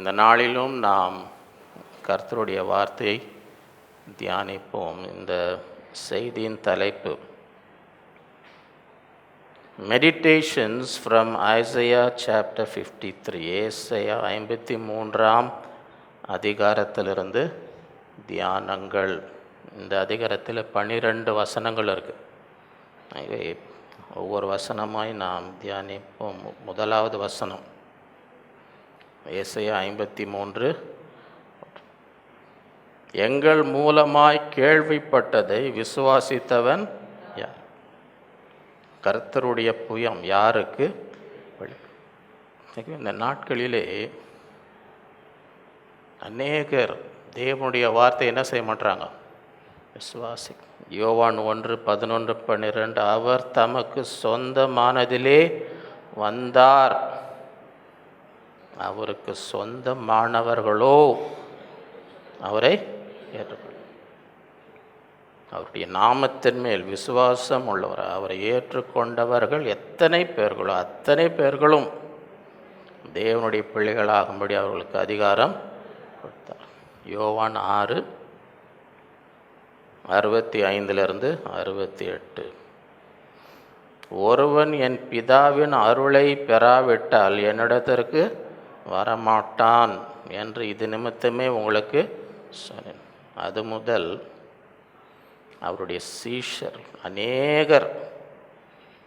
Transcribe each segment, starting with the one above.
இந்த நாளிலும் நாம் கர்த்தருடைய வார்த்தையை தியானிப்போம். இந்த செய்தியின் தலைப்பு மெடிடேஷன்ஸ் ஃப்ரம் ஐசையா சாப்டர் 53. ஏசாயா 53ஆம் அதிகாரத்திலிருந்து தியானங்கள். இந்த அதிகாரத்தில் 12 வசனங்கள் இருக்குது. ஒவ்வொரு வசனமாய் நாம் தியானிப்போம். முதலாவது வசனம் ஏசாயா 53. எங்கள் மூலமாய் கேள்விப்பட்டதை விசுவாசித்தவன் யார்? கர்த்தருடைய புயம் யாருக்கு? இந்த நாட்களிலே அநேகர் தேவனுடைய வார்த்தை என்ன செய்ய மாட்டாங்க? விசுவாசி. யோவான் 1:11-12 அவர் தமக்கு சொந்தமானதிலே வந்தார், அவருக்கு சொந்தமானவர்களோ அவரை ஏற்றுக்கொள்ள. அவருடைய நாமத்தின் மேல் விசுவாசம் உள்ளவர், அவரை ஏற்றுக்கொண்டவர்கள் எத்தனை பேர்களோ அத்தனை பேர்களும் தேவனுடைய பிள்ளைகளாகும்படி அவர்களுக்கு அதிகாரம் கொடுத்தார். யோவான் 6:65-68. ஒருவன் என் பிதாவின் அருளை பெறாவிட்டால் என்னிடத்திற்கு வரமாட்டான் என்று இது நிமித்தமே உங்களுக்கு சொன்னேன். அது முதல் அவருடைய சீஷர் அநேகர்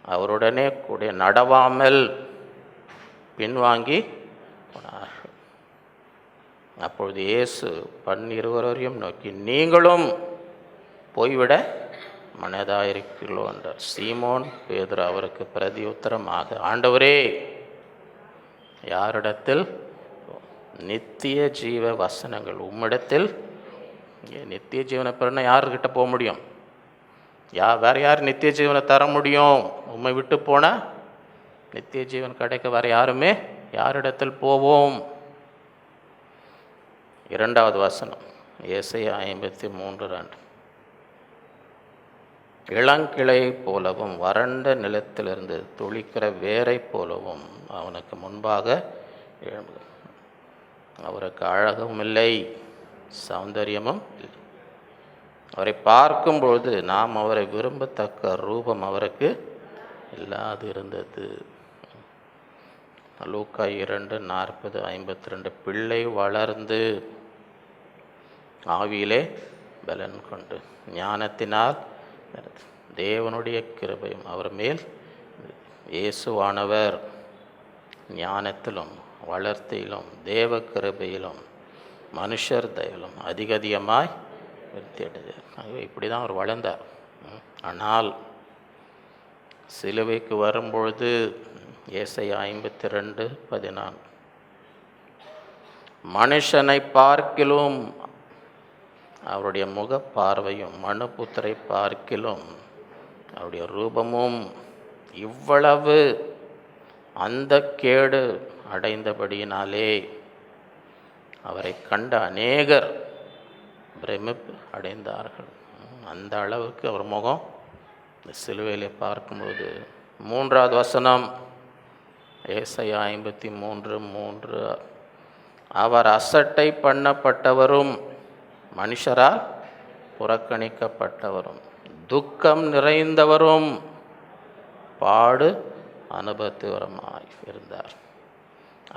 அவருடனே கூட நடவாமல் பின்வாங்கி போனார்கள். அப்பொழுது இயேசு 12 நோக்கி நீங்களும் போய்விட மனதாயிருக்கிறீர்களோ என்றார். சீமோன் பேதுரு அவருக்கு பிரதி உத்தரமாக, ஆண்டவரே, யாரிடத்தில்? நித்திய ஜீவ வசனங்கள் உம்மிடத்தில். நித்திய ஜீவனை பெறனா யார்கிட்ட போக முடியும்? வேறு யார் நித்திய ஜீவனை தர முடியும்? உம்மை விட்டு போனால் நித்திய ஜீவன் கிடைக்க வேறு யாருமே யாரிடத்தில் போவோம்? இரண்டாவது வசனம் ஏசாயா 53:2. இளங்கிளை போலவும் வறண்ட நிலத்திலிருந்து துளிக்கிற வேரை போலவும் அவனுக்கு முன்பாக எழும்பு. அவருக்கு அழகும் இல்லை, சௌந்தரியமும் இல்லை. அவரை பார்க்கும்பொழுது நாம் அவரை விரும்பத்தக்க ரூபம் அவருக்கு இல்லாது இருந்தது. லூக்கா 2:40-52. பிள்ளை வளர்ந்து ஆவியிலே பலன் கொண்டு ஞானத்தினால் தேவனுடைய கிருபையும் அவர் மேல். இயேசுவானவர் ஞானத்திலும் வளர்த்தியிலும் தேவ கிருபையிலும் மனுஷர் தயவிலும் அதிகமாய் விருத்தியடைந்தார். ஆகவே இப்படி தான் அவர் வளர்ந்தார். ஆனால் சிலுவைக்கு வரும்பொழுது ஏசாயா 52:14 மனுஷனை பார்க்கிலும் அவருடைய முக பார்வையும் மனுபுத்திரை பார்க்கிலும் அவருடைய ரூபமும் இவ்வளவு அந்த கேடு அடைந்தபடியினாலே அவரை கண்ட அநேகர் பிரமிப்பு அடைந்தார்கள். அந்த அளவுக்கு அவர் முகம் இந்த சிலுவையிலே பார்க்கும்போது. மூன்றாவது வசனம் ஏசாயா 53:3. அவர் அசட்டை பண்ணப்பட்டவரும் மனுஷரால் புறக்கணிக்கப்பட்டவரும் துக்கம் நிறைந்தவரும் பாடு அனுபவத்துவரமாய் இருந்தார்.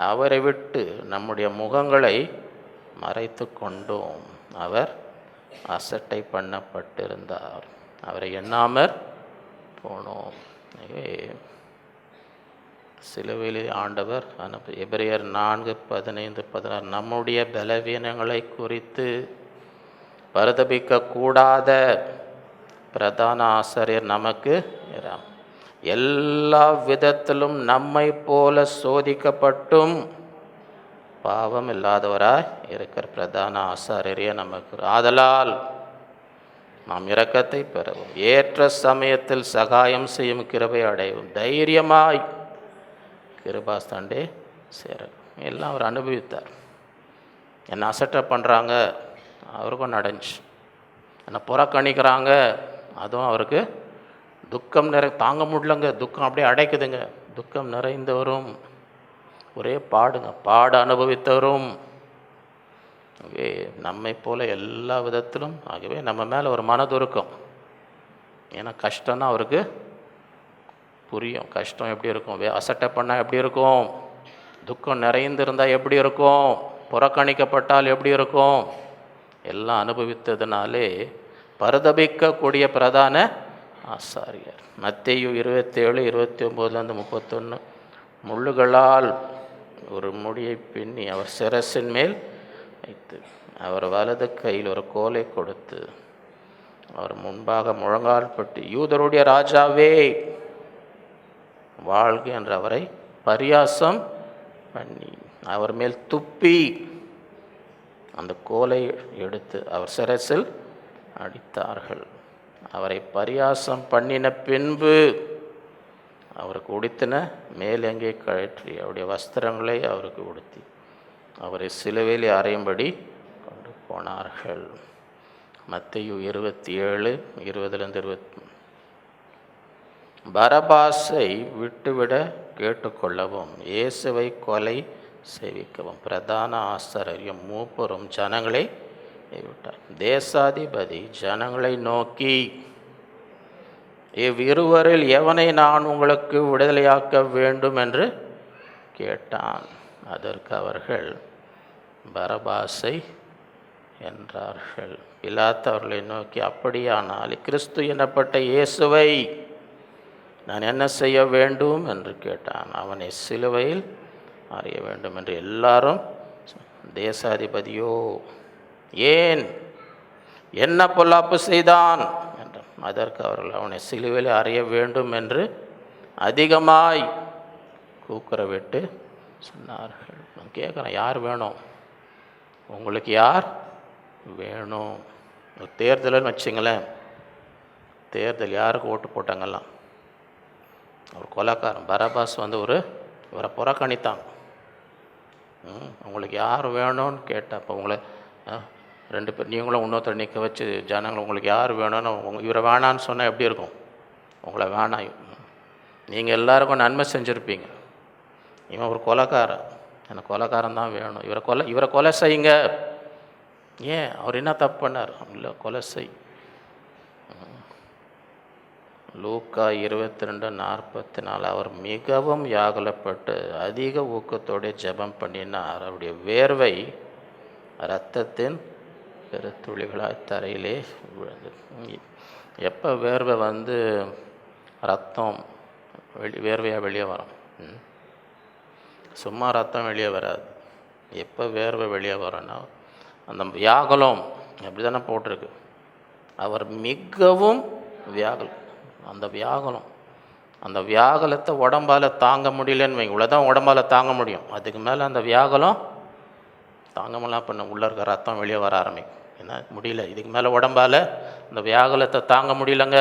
அவரை விட்டு நம்முடைய முகங்களை மறைத்து கொண்டோம். அவர் அசட்டை பண்ணப்பட்டிருந்தார், அவரை எண்ணாமற் போனோம். சிலுவையிலே ஆண்டவர் எபிரேயர் 4:15-16 நம்முடைய பலவீனங்களை குறித்து பரிதபிக்க கூடாத பிரதான ஆசாரியர் நமக்கு எல்லா விதத்திலும் நம்மை போல சோதிக்கப்பட்டும் பாவம் இல்லாதவராய் இருக்கிற பிரதான ஆசாரியரே நமக்கு. ஆதலால் நாம் இரக்கத்தை பெறவும் ஏற்ற சமயத்தில் சகாயம் செய்யும் கிருபை அடையவும் தைரியமாய் கிருபாஸ்தாண்டே சேர. எல்லாம் அவர் அனுபவித்தார். என்ன அசட்டை பண்ணுறாங்க, அவருக்கும் நடந்துச்சு. என்னை புறக்கணிக்கிறாங்க, அதுவும் அவருக்கு துக்கம் தாங்க முடியலங்க. துக்கம் அப்படியே அடைக்குதுங்க. துக்கம் நிறைந்தவரும் ஒரே பாடுங்க, பாட அனுபவித்தவரும் ஆகவே நம்மை போல எல்லா விதத்திலும் ஆகவே நம்ம மேலே ஒரு மனதுருக்கம். ஏன்னா கஷ்டம்னா அவருக்கு புரியும். கஷ்டம் எப்படி இருக்கும், அசட்டை பண்ணால் எப்படி இருக்கும், துக்கம் நிறைந்திருந்தால் எப்படி இருக்கும், புறக்கணிக்கப்பட்டால் எப்படி இருக்கும், எல்லாம் அனுபவித்ததுனாலே பரிதபிக்கக்கூடிய பிரதான ஆசாரியர். மத்தேயு 27:29-31 முள்ளுகளால் ஒரு முடியை பின்னி அவர் சிரசின் மேல் வைத்து அவர் வலது கையில் ஒரு கோலை கொடுத்து அவர் முன்பாக முழங்கால் பட்டு, யூதருடைய ராஜாவே வாழ்க என்று அவரை பரியாசம் பண்ணி அவர் மேல் துப்பி அந்த கோலை எடுத்து அவர் சிரசில் அடித்தார்கள். அவரை பரியாசம் பண்ணின பின்பு அவருக்கு உடுத்தின மேலெங்கே கழற்றி அவருடைய வஸ்திரங்களை அவருக்கு உடுத்தி அவரை சிலுவையில் அறையும்படி கொண்டு போனார்கள். மத்தேயு 27:20-20 பரபாசை விட்டுவிட கேட்டுக்கொள்ளவும் இயேசுவை கொலை செய்விக்கவும் பிரதான ஆசாரியரும் மூப்பரும் ஜனங்களை விட்டார். தேசாதிபதி ஜனங்களை நோக்கி, இவ்விருவரில் எவனை நான் உங்களுக்கு விடுதலையாக்க வேண்டும் என்று கேட்டான். அதற்கு அவர்கள் பரபாசை என்றார்கள். பிலாத்து அவர்களை நோக்கி, அப்படியானால் கிறிஸ்து எனப்பட்ட இயேசுவை நான் என்ன செய்ய வேண்டும் என்று கேட்டான். அவனை சிலுவையில் அறைய வேண்டும் என்று எல்லாரும். தேசாதிபதியோ, ஏன், என்ன பொல்லாப்பு செய்தான் என்றான். அதற்கு அவர்கள் அவனை சிலுவையில் அறைய வேண்டும் என்று அதிகமாய் கூக்குரவிட்டு சொன்னார்கள். நான் கேட்குறேன், யார் வேணும் உங்களுக்கு, யார் வேணும்? தேர்தல்னு வச்சிங்களேன், தேர்தல் யாருக்கு ஓட்டு போட்டாங்கல்லாம்? ஒரு கொலைக்காரன் பரபாஸ் இவரை புறக்கணித்தான். உங்களுக்கு யார் வேணும்னு கேட்டால், அப்போ உங்களை 2 பேர் நீங்களும் இன்னொருத்தர் நிற்க வச்சு ஜனங்கள் உங்களுக்கு யார் வேணும்னு இவரை வேணான்னு சொன்னால் எப்படி இருக்கும்? உங்களை வேணாம், நீங்கள் எல்லாருக்கும் நன்மை செஞ்சுருப்பீங்க. இவன் ஒரு கொலைக்காரன், எனக்கு கொலைக்காரன் தான் வேணும், இவரை கொலை செய்யுங்க. ஏன், அவர் என்ன தப்பு பண்ணார்? இல்லை, கொலை செய். லூக்கா 22:44 அவர் மிகவும் யாகலப்பட்டு அதிக ஊக்கத்தோடு ஜெபம் பண்ணினார். அவருடைய வேர்வை இரத்தத்தின் பெருத்துளிகளாய் தரையிலே விழுந்தது. எப்போ வேர்வை ரத்தம் வேர்வையாக வெளியே வரும்? சும்மா ரத்தம் வெளியே வராது. எப்போ வேர்வை வெளியே வரும்னா அந்த வியாகுலம் அப்படி தானே போட்டிருக்கு. அவர் மிகவும் வியாகுலம். அந்த வியாகுலத்தை உடம்பால் தாங்க முடியலன்னு வைங்க. இவ்வளோதான் உடம்பால் தாங்க முடியும். அதுக்கு மேலே அந்த வியாகுலம் தாங்கமெல்லாம் பண்ண உள்ளே இருக்க ரத்தம் வெளியே வர ஆரம்பிக்கும். ஏன்னா முடியல, இதுக்கு மேலே உடம்பால் அந்த வியாகுலத்தை தாங்க முடியலங்க.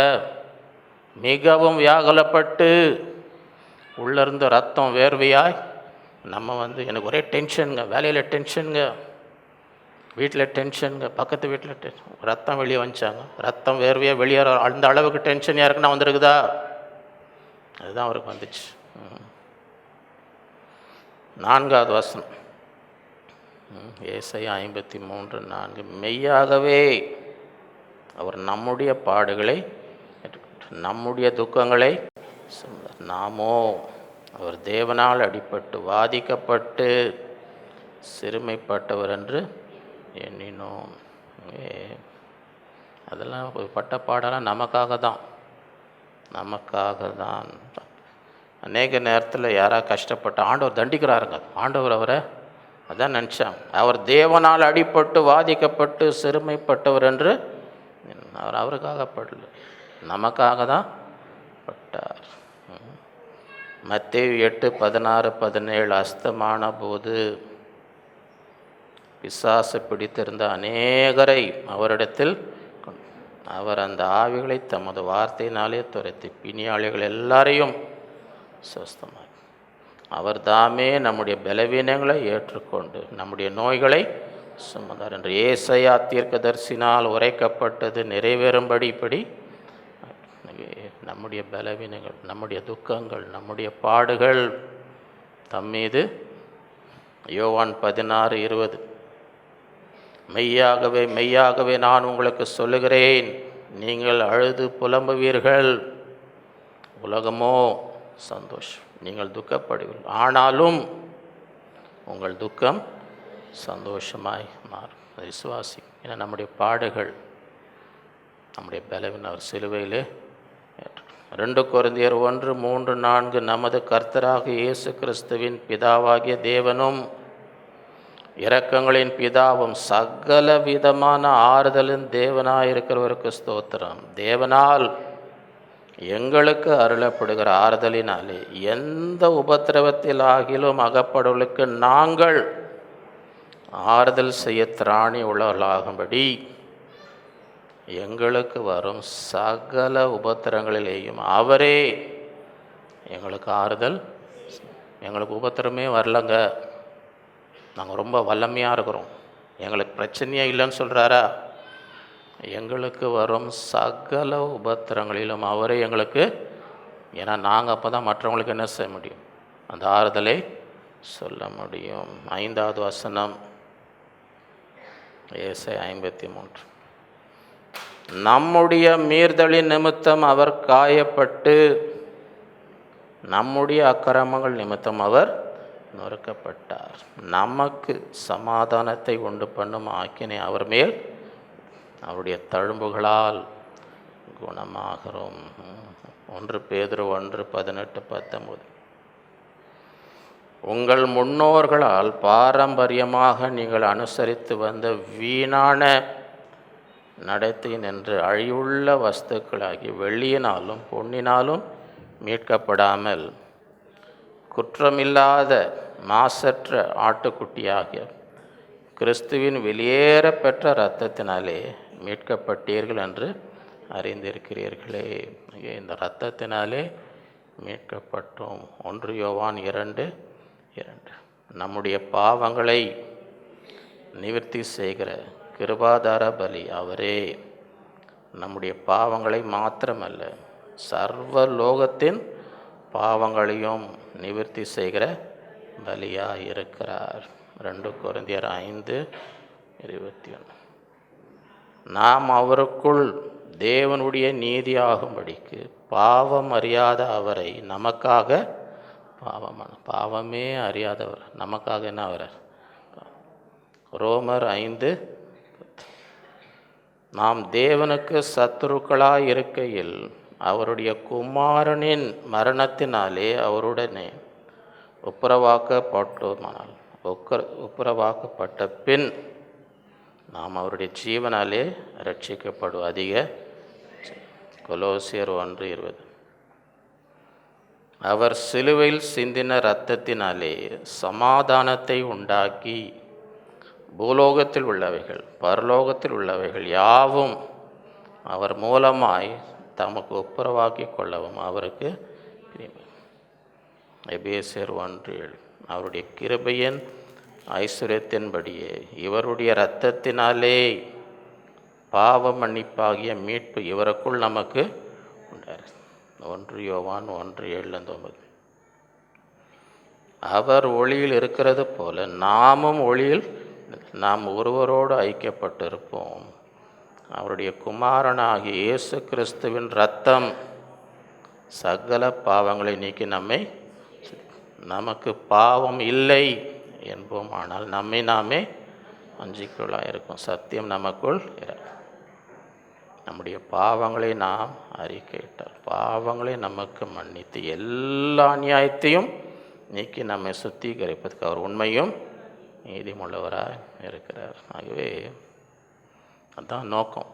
மிகவும் வியாகுலப்பட்டு உள்ளேருந்து ரத்தம் வேர்வையாய் நம்ம எனக்கு ஒரே டென்ஷனுங்க, வேலையில் டென்ஷனுங்க, வீட்டில் டென்ஷனுங்க, பக்கத்து வீட்டில் ரத்தம் வெளியே வந்துச்சாங்க. ரத்தம் வேர்வையாக வெளியேற அந்த அளவுக்கு டென்ஷன் யாருக்குன்னா வந்துருக்குதா? அதுதான் அவருக்கு வந்துச்சு. 4வது வசனம் ஏசாயா 53:4 மெய்யாகவே அவர் நம்முடைய பாடுகளை நம்முடைய துக்கங்களை நாமோ அவர் தேவனால் அடிபட்டு வாதிக்கப்பட்டு சிறுமைப்பட்டவர் என்று எண்ணினோம். அதெல்லாம் பட்ட பாடெல்லாம் நமக்காக தான். அநேக நேரத்தில் யாராவது கஷ்டப்பட்ட ஆண்டவர் தண்டிக்கிறாருங்க. ஆண்டவர் அவரை அதான் நினச்சாங்க. அவர் தேவனால் அடிபட்டு வாதிக்கப்பட்டு சிறுமைப்பட்டவர் என்று அவர் அவருக்காக படல, நமக்காக தான் பட்டார். மத்தேயு 8:16-17 அஸ்தமான போது பிசாசு பிடித்திருந்த அநேகரை அவரிடத்தில் அவர் அந்த ஆவிகளை தமது வார்த்தையினாலே துரத்தி பிணியாளிகள் எல்லாரையும் சுஸ்தமாக்கி அவர் தாமே நம்முடைய பலவீனங்களை ஏற்றுக்கொண்டு நம்முடைய நோய்களை சுமந்தார் என்று ஏசாயா தீர்க்கதரிசினால் உரைக்கப்பட்டது நிறைவேறும்படி இப்படி நம்முடைய பலவீனங்கள், நம்முடைய துக்கங்கள், நம்முடைய பாடுகள் தம்மீது யோவான் 16:20 மெய்யாகவே மெய்யாகவே நான் உங்களுக்கு சொல்லுகிறேன், நீங்கள் அழுது புலம்புவீர்கள், உலகமோ சந்தோஷம். நீங்கள் துக்கப்படுவீர்கள், ஆனாலும் உங்கள் துக்கம் சந்தோஷமாய் மாறும். விசுவாசி. ஏன்னா நம்முடைய பாடுகள், நம்முடைய பலவீனம் அவர் சிலுவையிலே 2 கொரிந்தியர் 1:3-4 நமது கர்த்தராக இயேசு கிறிஸ்துவின் பிதாவாகிய தேவனும் இரக்கங்களின் பிதாவும் சகல விதமான ஆறுதலின் தேவனாயிருக்கிறவருக்கு ஸ்தோத்திரம். தேவனால் எங்களுக்கு அருளப்படுகிற ஆறுதலினாலே எந்த உபத்திரவத்தில் ஆகிலும் அகப்படுவர்களுக்கு நாங்கள் ஆறுதல் செய்ய திராணி உள்ளவர்களாகும்படி எங்களுக்கு வரும் சகல உபத்திரங்களிலேயும் அவரே எங்களுக்கு ஆறுதல். எங்களுக்கு உபத்திரமே வரலங்க, நாங்கள் ரொம்ப வல்லமையாக இருக்கிறோம், எங்களுக்கு பிரச்சனையே இல்லைன்னு சொல்கிறாரா? எங்களுக்கு வரும் சகல உபத்திரங்களிலும் அவரே எங்களுக்கு, ஏன்னா நாங்கள் அப்போ தான் மற்றவங்களுக்கு என்ன செய்ய முடியும்? அந்த ஆறுதலை சொல்ல முடியும். 5வது வசனம், ஏசாயா 53. நம்முடைய மீறுதலின் நிமித்தம் அவர் காயப்பட்டு, நம்முடைய அக்கிரமங்கள் நிமித்தம் அவர் நொறுக்கப்பட்டார். நமக்கு சமாதானத்தை உண்டு பண்ணும் ஆக்கினை அவர் மேல், அவருடைய தழும்புகளால் குணமாகிறோம். 1 பேதுரு 1:18-19. உங்கள் முன்னோர்களால் பாரம்பரியமாக நீங்கள் அனுசரித்து வந்த வீணான நடத்தையின் என்று அழிவுள்ள வஸ்துக்களாகி வெள்ளியினாலும் பொன்னினாலும் மீட்கப்படாமல் குற்றமில்லாத மாசற்ற ஆட்டுக்குட்டியாகிய கிறிஸ்துவின் வெளியேற பெற்ற இரத்தத்தினாலே மீட்கப்பட்டீர்கள் என்று அறிந்திருக்கிறீர்களே. இந்த இரத்தத்தினாலே மீட்கப்பட்டோம். 1 யோவான் 2:2. நம்முடைய பாவங்களை நிவர்த்தி செய்கிற கிருபாதார பலி அவரே. நம்முடைய பாவங்களை மாத்திரமல்ல, சர்வ லோகத்தின் பாவங்களையும் நிவர்த்தி செய்கிற பலியாக இருக்கிறார். 2 கொரிந்தியர் 5:21. நாம் அவருக்குள் தேவனுடைய நீதியாகும்படிக்கு பாவம் அறியாத அவரை நமக்காக, பாவமே அறியாதவர் நமக்காக என்ன ஆகிறார்? ரோமர் 5:10. நாம் தேவனுக்கு சத்துருக்களாய் இருக்கையில் அவருடைய குமாரனின் மரணத்தினாலே அவருடனே ஒப்புரவாக்கப்பட்டோமானால், ஒப்புரவாக்கப்பட்ட பின் நாம் அவருடைய ஜீவனாலே ரட்சிக்கப்படும். அதிக கொலோசியர் 1:20. அவர் சிலுவையில் சிந்தின இரத்தத்தினாலே சமாதானத்தை உண்டாக்கி பூலோகத்தில் உள்ளவைகள் பரலோகத்தில் உள்ளவைகள் யாவும் அவர் மூலமாய் தமக்கு ஒப்புரவாக்கி கொள்ளவும் அவருக்கு எபேசியர் 1:7. அவருடைய கிருபையின் ஐஸ்வர்யத்தின்படியே இவருடைய இரத்தத்தினாலே பாவ மன்னிப்பாகிய மீட்பு இவருக்குள் நமக்கு உண்டார். 1 யோவான் 1:7-9. அவர் ஒளியில் இருக்கிறது போல நாமும் ஒளியில் நாம் ஒருவரோடு ஐக்கியப்பட்டிருப்போம். அவருடைய குமாரனாகிய இயேசு கிறிஸ்துவின் இரத்தம் சகல பாவங்களை நீக்கி நமக்கு பாவம் இல்லை என்போம். ஆனால் நம்மை நாமே வஞ்சிக்கொள்ளாக இருக்கும். சத்தியம் நமக்குள் நம்முடைய பாவங்களை நாம் அறிக்கையிட்டார், பாவங்களை நமக்கு மன்னித்து எல்லா நியாயத்தையும் நீக்கி நம்மை சுத்திகரிப்பதற்கு அவர் உண்மையும் நீதிமுள்ளவராக இருக்கிறார். ஆகவே அதுதான் நோக்கம்.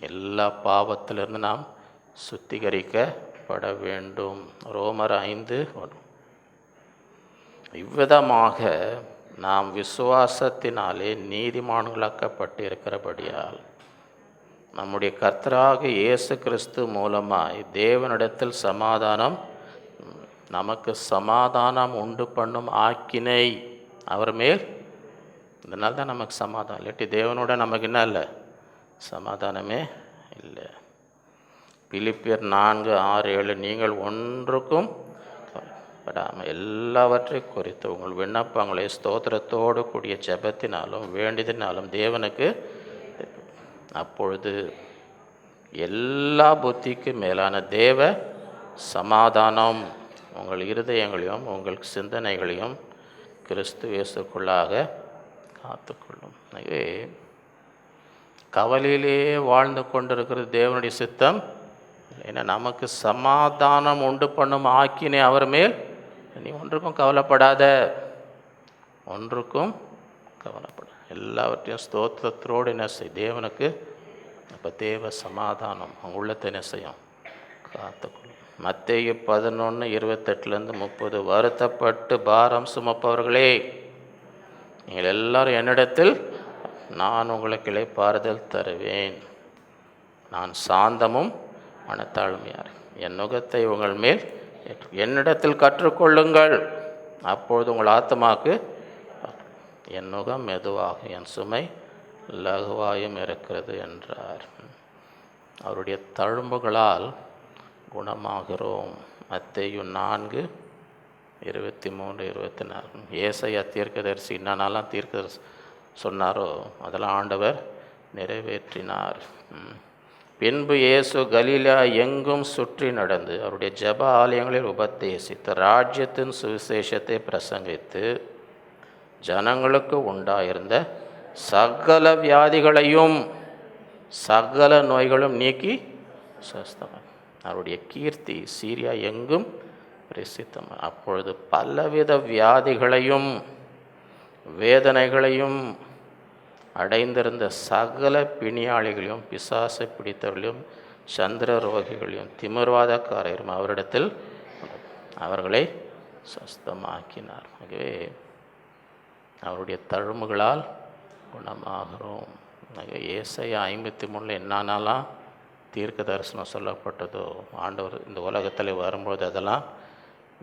எல்லா பாவத்திலிருந்து நாம் சுத்திகரிக்கப்பட வேண்டும். ரோமர் 5:1. இவ்விதமாக நாம் விசுவாசத்தினாலே நீதிமான்களாக்கப்பட்டு இருக்கிறபடியால் நம்முடைய கர்த்தராக இயேசு கிறிஸ்து மூலமாய் தேவனிடத்தில் சமாதானம், நமக்கு சமாதானம் உண்டு பண்ணும் ஆக்கினை அவர் மேல். இதனால தான் நமக்கு சமாதானம். இல்லாட்டி தேவனோட நமக்கு என்ன இல்லை? சமாதானமே இல்லை. பிலிப்பியர் 4:6-7. நீங்கள் ஒன்றுக்கும் படாமல் எல்லாவற்றையும் குறித்து உங்கள் விண்ணப்பங்களை ஸ்தோத்திரத்தோடு கூடிய ஜெபத்தினாலும் வேண்டியதினாலும் தேவனுக்கு, அப்பொழுது எல்லா புத்திக்கு மேலான தேவ சமாதானம் உங்கள் இருதயங்களையும் உங்கள் சிந்தனைகளையும் கிறிஸ்து இயேசுக்குள்ளாக காத்துக்கொள்ளும். எனவே கவலையிலே வாழ்ந்து கொண்டிருக்கிறது தேவனுடைய சித்தம். ஏன்னா நமக்கு சமாதானம் உண்டு பண்ணும் ஆக்கினே அவர் மேல், நீ ஒன்றுக்கும் கவலைப்படாத, ஒன்றுக்கும் கவலைப்பட, எல்லாவற்றையும் ஸ்தோத்திரத்தோடு என்ன செய் தேவனுக்கு. அப்போ தேவ சமாதானம் அவங்க உள்ளத்தை என்ன செய்யும், காத்துக்கொள்ளும். மத்தேயு 11:28-30 வருத்தப்பட்டு பாரம் சுமப்பவர்களே நீங்கள் எல்லாரும் என்னிடத்தில், நான் உங்களுக்கு இளைப்பாறுதல் தருவேன். நான் சாந்தமும் மனத்தாழ்மையார், என் நுகத்தை உங்கள் மேல் என்னிடத்தில் கற்றுக்கொள்ளுங்கள், அப்பொழுது உங்கள் ஆத்மாக்கு என் நுகம் மெதுவாக என் சுமை லகுவாயும் இருக்கிறது என்றார். அவருடைய தழும்புகளால் குணமாகிறோம். மத்தேயு 4:23-24. ஏசாயா தீர்க்கதரிசி என்னென்னலாம் தீர்க்க சொன்னாரோ அதெல்லாம் ஆண்டவர் நிறைவேற்றினார். பின்பு இயேசு கலிலேயா எங்கும் சுற்றி நடந்து அவருடைய ஜெப ஆலயங்களில் உபதேசித்து ராஜ்யத்தின் சுவிசேஷத்தை பிரசங்கித்து ஜனங்களுக்கு உண்டாயிருந்த சகல வியாதிகளையும் சகல நோய்களும் நீக்கி சுஸ்தமானார். அவருடைய கீர்த்தி சீரியா எங்கும் பிரசித்தம். அப்பொழுது பலவித வியாதிகளையும் வேதனைகளையும் அடைந்திருந்த சகல பிணியாளிகளையும் பிசாசை பிடித்தவர்களையும் சந்திர ரோகிகளையும் திமிர்வாதக்காரரும் அவரிடத்தில் அவர்களை சுஸ்தமாக்கினார். ஆகவே அவருடைய தழும்புகளால் குணமாகிறோம். ஏசாயா 53 என்னென்னலாம் தீர்க்க தரிசனம் சொல்லப்பட்டதோ ஆண்டவர் இந்த உலகத்தில் வரும்பொழுது அதெல்லாம்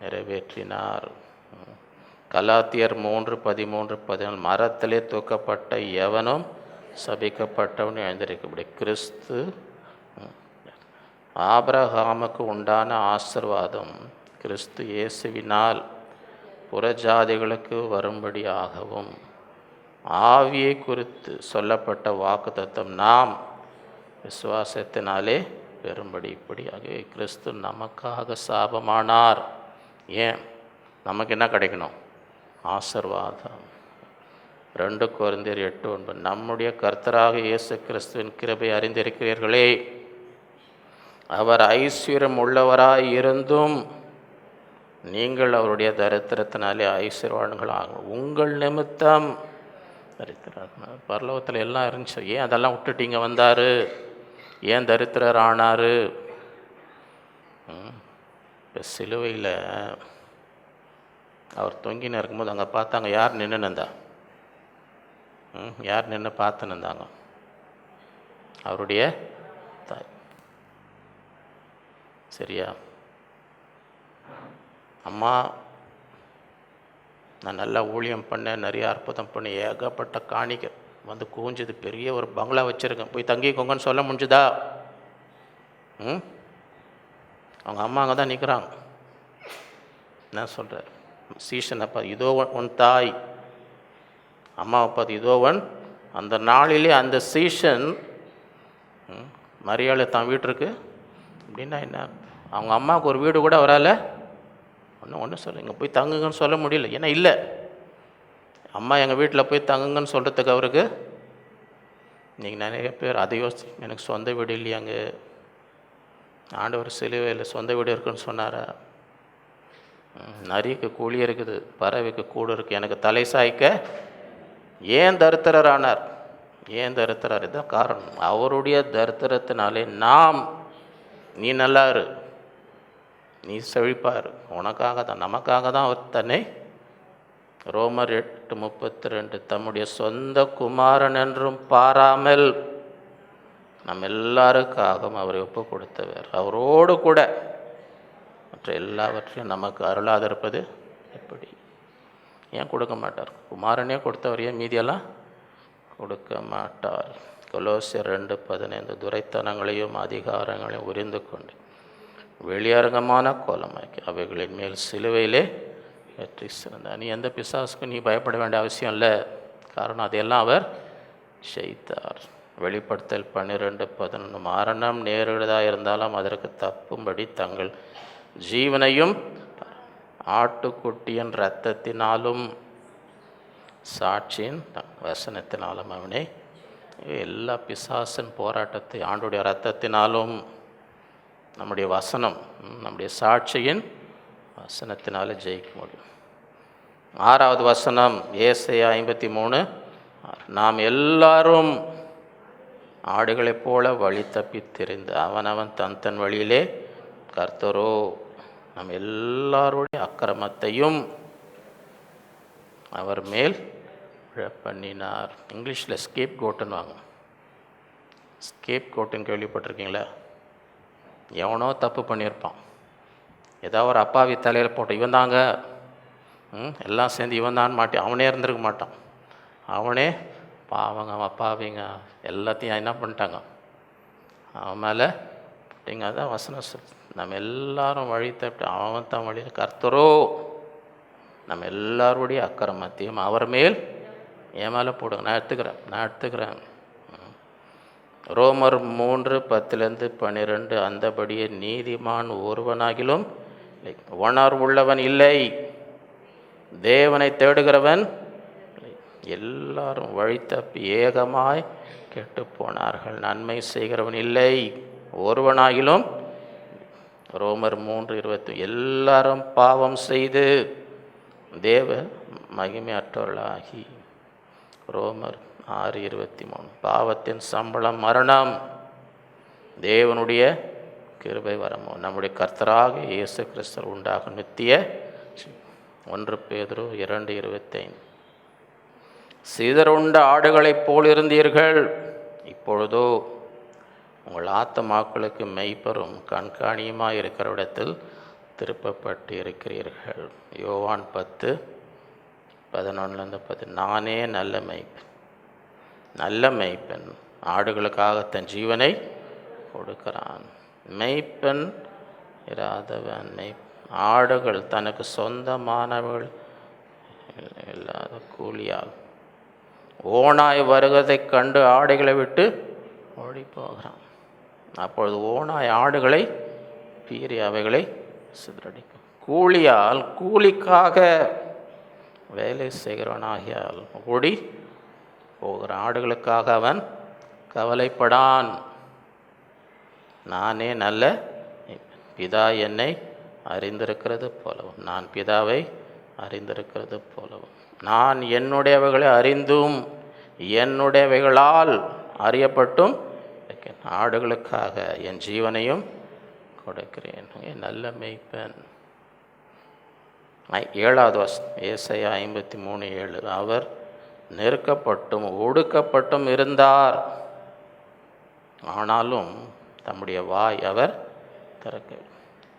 நிறைவேற்றினார். கலாத்தியர் 3:13-14 மரத்திலே தூக்கப்பட்ட எவனும் சபிக்கப்பட்டவனும் எழுந்திருக்கபடி கிறிஸ்து ஆபிரகாமுக்கு உண்டான ஆசீர்வாதம் கிறிஸ்து இயேசுவினால் புறஜாதிகளுக்கு வரும்படியாகவும் ஆவியை குறித்து சொல்லப்பட்ட வாக்குத்தத்தம் நாம் விசுவாசத்தினாலே பெறும்படி இப்படியாக கிறிஸ்து நமக்காக சாபமானார். ஏன் நமக்கு என்ன கிடைக்கணும்? ஆசீர்வாதம். 2 கொரிந்தியர் 8:9 நம்முடைய கர்த்தராக இயேசு கிறிஸ்துவின் கிருபை அறிந்திருக்கிறீர்களே, அவர் ஐஸ்வர்யம் உள்ளவராய் இருந்தும் நீங்கள் அவருடைய தரித்திரத்தினாலே ஐஸ்வர்யவான்களாகும். உங்கள் நிமித்தம் தரித்திரர். பரலோகத்தில் எல்லாம் இருந்துச்சு, ஏன் அதெல்லாம் விட்டுட்டீங்க வந்தார்? ஏன் தரித்திரர் ஆனார்? இப்போ சிலுவையில் அவர் தொங்கின்னு இருக்கும்போது அங்கே பார்த்தாங்க, யார் நின்றுன்னு இருந்தா? யார் நின்று பார்த்துன்னு இருந்தாங்க? அவருடைய தாய். சரியா? அம்மா நான் நல்லா ஊழியம் பண்ணேன், நிறைய அற்புதம் பண்ணேன், ஏகப்பட்ட காணிக்கை வந்து கூஞ்சது, பெரிய ஒரு பங்களா வச்சுருக்கேன், போய் தங்கிக்கோங்கன்னு சொல்ல முடிஞ்சுதா? அவங்க அம்மா அங்கே தான் நிற்கிறாங்க. என்ன சொல்கிறார் சீஷன்? அப்பா இதோ உன் தாய். அம்மாவை பார்த்து இதோ ஒன். அந்த நாளிலே அந்த சீஷன் மரியாதை தான் வீட்டிற்கு அப்படின்னா என்ன? அவங்க அம்மாவுக்கு ஒரு வீடு கூட வரால, ஒன்றும் சொல்ல, இங்கே போய் தங்குங்கன்னு சொல்ல முடியல. ஏன்னா இல்லை, அம்மா எங்கள் வீட்டில் போய் தங்குங்கன்னு சொல்கிறதுக்கு அவருக்கு. நீங்கள் நிறைய பேர் அதை யோசிச்சு, எனக்கு சொந்த வீடு இல்லையாங்க, ஆண்டவர் சிலுவையில் சொந்த வீடு இருக்குன்னு சொன்னாரா? நரிக்கு கூலி இருக்குது, பறவைக்கு கூடு இருக்குது, எனக்கு தலை சாய்க்க ஏன் தரித்திரர் ஆனார்? ஏன் தரித்திரர்? இதுதான் காரணம். அவருடைய தரித்திரத்தினாலே நாம், நீ நல்லா இரு, நீ செழிப்பார், உனக்காக தான், நமக்காக தான் அவர் தன்னை ரோமர் 8:32 தம்முடைய சொந்த குமாரன் என்றும் பாராமல் நம் எல்லாருக்காகவும் அவரை ஒப்பு கொடுத்தவர். அவரோடு கூட மற்ற எல்லாவற்றையும் நமக்கு அருளாதிருப்பது எப்படி? ஏன் கொடுக்க மாட்டார்? குமாரனே கொடுத்தவர், ஏன் மீதியெல்லாம் கொடுக்க மாட்டார்? கொலோசியர் 2:15 துரைத்தனங்களையும் அதிகாரங்களையும் உரிந்து கொண்டு வெளியரங்கமான கோலமாக்கி அவைகளின் மேல் சிலுவையிலே வெற்றி சிறந்தார். நீ எந்த பிசாசுக்கும் நீ பயப்பட வேண்டிய அவசியம் இல்லை. காரணம் அதையெல்லாம் அவர் செய்தார். வெளிப்படுத்தல் 12:11 மரணம் நேரிடுதாக இருந்தாலும் அதற்கு தப்பும்படி தங்கள் ஜீவனையும் ஆட்டுக்குட்டியின் இரத்தத்தினாலும் சாட்சியின் வசனத்தினாலும் அவனே எல்லா பிசாசின் போராட்டத்தை ஆண்டுடைய இரத்தத்தினாலும் நம்முடைய வசனம் நம்முடைய சாட்சியின் வசனத்தினால ஜெயிக்க முடியும். 6வது வசனம் ஏசாயா 53 நாம் எல்லாரும் ஆடுகளைப் போல வழி தப்பி தெரிந்து அவனவன் தன் வழியிலே கர்த்தரோ நம் எல்லாருடைய அக்கிரமத்தையும் அவர் மேல் பண்ணினார். இங்கிலீஷில் ஸ்கேப் கோட்டுன்னு வாங்க. ஸ்கேப் கோட்டுன்னு கேள்விப்பட்டிருக்கீங்களா? எவனோ தப்பு பண்ணியிருப்பான், ஏதாவது ஒரு அப்பாவி தலையில் போட்டு இவன் தாங்க எல்லாம் சேர்ந்து இவன் தான் மாட்டி அவனே இருந்திருக்க மாட்டான். அவனே பாவங்க அப்பாவிங்க எல்லாத்தையும் என்ன பண்ணிட்டாங்க அவன் மேலே அப்படிங்க. அதான் வசனம் சொல். நம்ம எல்லாரும் வழி தப்பி அவன் தான் வழியில் கர்த்தரோ நம்ம எல்லாருடைய அக்கிரமத்தையும் அவர் மேல் என் மேலே போடுங்க. நான் எடுத்துக்கிறேன். ரோமர் 3:10-12 அந்தபடியே நீதிமான் ஒருவனாகிலும் உணர்வுள்ளவன் இல்லை, தேவனை தேடுகிறவன் எல்லாரும் வழி தப்பி ஏகமாய் கெட்டு போனார்கள், நன்மை செய்கிறவன் இல்லை ஒருவனாகிலும். ரோமர் 3:20 எல்லாரும் பாவம் செய்து தேவ மகிமையற்றவர்களாகி. ரோமர் 6:23 பாவத்தின் சம்பளம் மரணம், தேவனுடைய கிருபை வரமோ நம்முடைய கர்த்தராக இயேசு கிறிஸ்து உண்டாகும் நித்திய. 1 பேதுரு 2:25 சிதறுண்ட ஆடுகளைப் போல் இருந்தீர்கள், இப்பொழுதோ உங்கள் ஆத்துமாக்களுக்கு மெய்ப்பரும் கண்காணியுமாய் இருக்கிற இடத்தில் திருப்பப்பட்டு இருக்கிறீர்கள். யோவான் 10:11-10 நானே நல்ல மெய்ப்பன், நல்ல மெய்ப்பன் ஆடுகளுக்காக தன் ஜீவனை கொடுக்கிறான். மெய்ப்பன் இராதவன் ஆடுகள் தனக்கு சொந்தமானவர்கள் இல்லாத கூலியால் ஓனாய் வருவதை கண்டு ஆடுகளை விட்டு ஓடி போகிறான். அப்பொழுது ஓனாய் ஆடுகளை பீறி அவைகளை சிதறடிக்கும். கூலியால் கூலிக்காக வேலை செய்கிறவனாகியால் ஓடி போகிற ஆடுகளுக்காக அவன் கவலைப்படான். நானே நல்ல பிதா என்னை அறிந்திருக்கிறது போலவும் நான் பிதாவை அறிந்திருக்கிறது போலவும் நான் என்னுடையவைகளை அறிந்தும் என்னுடையவைகளால் அறியப்பட்டும் ஆடுகளுக்காக என் ஜீவனையும் கொடுக்கிறேன். நல்ல மெய்ப்பன். 7வது வசனம் ஏசாயா 53:7 அவர் நெருக்கப்பட்டும் ஒடுக்கப்பட்டும் இருந்தார், ஆனாலும் தம்முடைய வாய் அவர் திறக்க.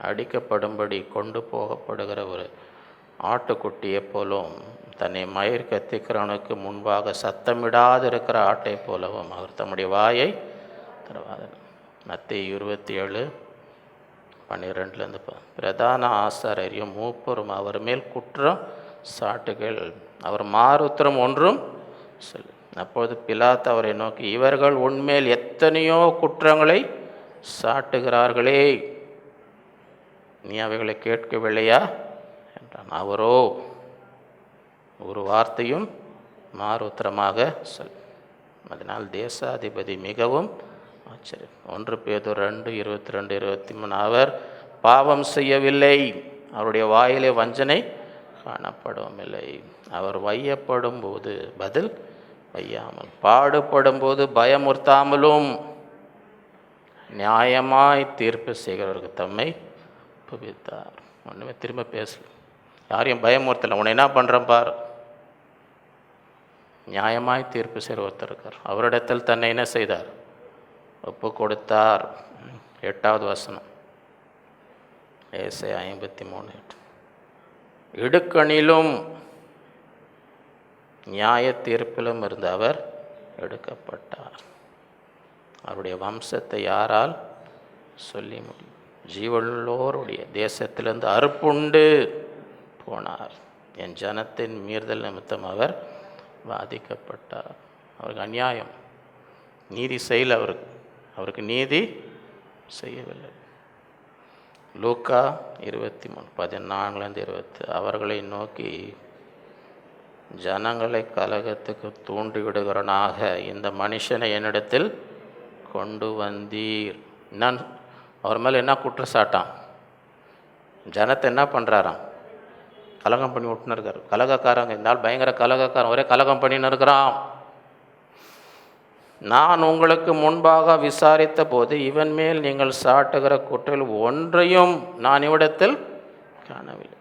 அடிக்கப்படும்படி கொண்டு போகப்படுகிற ஒரு ஆட்டுக்குட்டியை போலவும் தன்னை மயிர் கத்திக்கிறவனுக்கு முன்பாக சத்தமிடாது இருக்கிற ஆட்டை போலவும் அவர் தம்முடைய வாயை திறவாதர். மத்தேயு 27:12 பிரதான ஆசாரியரும் மூப்பரும் அவர் மேல் குற்றம் சாட்டுகள், அவர் மாறுத்திரம் ஒன்றும் சொல். அப்பொழுது பிலாத்து அவரை நோக்கி இவர்கள் உன்மேல் எத்தனையோ குற்றங்களை சாட்டுகிறார்களே, நீ அவைகளை கேட்கவில்லையா என்றான். அவரோ ஒரு வார்த்தையும் மாறுத்திரமாக சொல். அதனால் தேசாதிபதி மிகவும் ஆச்சரியம். 1 பேதுரு 2:22-23 அவர் பாவம் செய்யவில்லை, அவருடைய வாயிலே வஞ்சனை காணப்படவும் இல்லை. அவர் வையப்படும் போது பதில் வையாமல், பாடுபடும் போது பயமுறுத்தாமலும், நியாயமாய் தீர்ப்பு செய்கிறவருக்கு தம்மை புவித்தார். ஒன்றுமே திரும்ப பேசல, யாரையும் பயமுறுத்தலை. உன்னை என்ன பண்ணுறேன் பார். நியாயமாய் தீர்ப்பு செய்கிற ஒருத்தர் இருக்கார், அவரிடத்தில் தன்னை என்ன செய்தார்? ஒப்பு கொடுத்தார். 8வது வசனம் ஏசாயா 53:8 இடுக்கணிலும் நியாய தீர்ப்பிலும் இருந்து அவர் எடுக்கப்பட்டார். அவருடைய வம்சத்தை யாரால் சொல்லி முடியும்? ஜீவனுள்ளோருடைய தேசத்திலிருந்து அறுப்புண்டு போனார். என் ஜனத்தின் மீறுதல் நிமித்தம் அவர் பாதிக்கப்பட்டார். அவருக்கு அநியாயம், நீதி செய்யலை. அவருக்கு நீதி செய்யவில்லை. லூக்கா 23:14-20 அவர்களை நோக்கி, ஜனங்களை கலகத்துக்கு தூண்டிவிடுகிறனாக இந்த மனுஷனை என்னிடத்தில் கொண்டு வந்தீர். நான் அவர் மேலே என்ன குற்றச்சாட்டான்? ஜனத்தை என்ன பண்ணுறாராம்? கலகம் பண்ணி விட்டுன்னு இருக்கார். கலகக்காரங்க, இந்த ஆள் பயங்கர கலகக்காரன், ஒரே கலகம் பண்ணின்னு இருக்கிறான். நான் உங்களுக்கு முன்பாக விசாரித்த போது இவன் மேல் நீங்கள் சாட்டுகிற குற்றங்கள் ஒன்றையும் நான் இவ்விடத்தில் காணவில்லை.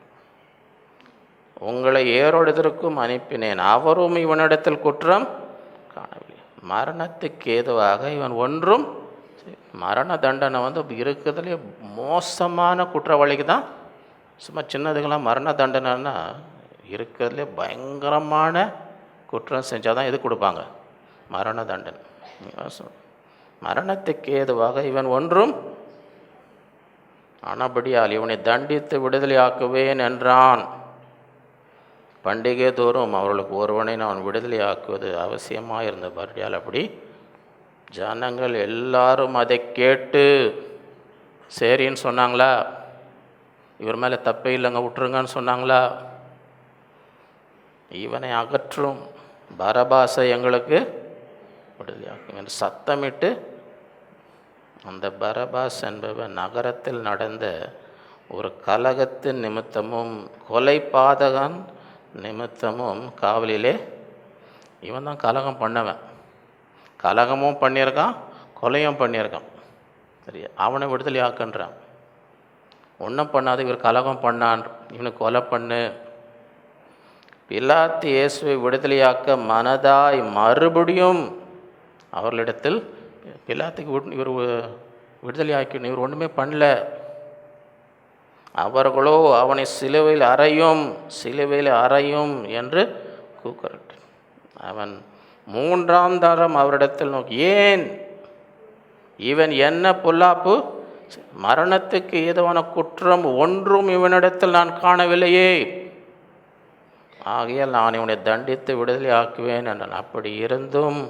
உங்களை ஏரோடுதற்கும் அனுப்பினேன், அவரும் இவனிடத்தில் குற்றம் காணவில்லை. மரணத்துக்கு ஏதுவாக இவன் ஒன்றும், மரண தண்டனை இருக்கிறதுலே மோசமான குற்றவாளிக்கு தான். சும்மா சின்னதுக்கெல்லாம் மரண தண்டனைன்னா இருக்கிறதுலே பயங்கரமான குற்றம் செஞ்சால் தான் எது கொடுப்பாங்க? மரண தண்டனை. மரணத்துக்கு ஏதுவாக இவன் ஒன்றும் ஆனபடியால் இவனை தண்டித்து விடுதலை ஆக்குவேன் என்றான். பண்டிகை தோறும் அவர்களுக்கு ஒருவனை நான் விடுதலை ஆக்குவது அவசியமாக இருந்தபடியால் அப்படி ஜனங்கள் எல்லாரும் அதை கேட்டு சரின்னு சொன்னாங்களா? இவர் மேலே தப்பே இல்லைங்க, விட்டுருங்கன்னு சொன்னாங்களா? இவனை அகற்றும், பரபாசை எங்களுக்கு விடுதலையாக்குங்க என்று சத்தமிட்டு, அந்த பரபாஸ் என்பவன் நகரத்தில் நடந்த ஒரு கலகத்தின் நிமித்தமும் கொலை பாதகன் நிமித்தமும் காவலிலே, இவன் தான் கலகம் பண்ணவன், கலகமும் பண்ணியிருக்கான், கொலையும் பண்ணியிருக்கான். சரியா? அவனை விடுதலை ஆக்குன்றான். ஒன்றும் பண்ணாத இவர் கலகம் பண்ணான், இவனுக்கு கொலை பண்ணு. பிலாத்து இயேசுவை விடுதலையாக்க மனதாய் மறுபடியும் அவர்களிடத்தில், பிலாத்துக்கு இவர் விடுதலை ஆக்கணும், இவர் ஒன்றுமே பண்ணல. அவர்களோ அவனை சிலுவையில் அறையும் என்று கூக்குரட்டு. அவன் 3ஆம் தரம் அவரிடத்தில் நோக்கி, ஏன் இவன் என்ன பொல்லாப்பு? மரணத்துக்கு ஏதுவான குற்றம் ஒன்றும் இவனிடத்தில் நான் காணவில்லையே, ஆகையால் நான் இவனை தண்டித்து விடுதலை ஆக்குவேன் என்றான். அப்படி இருந்தும்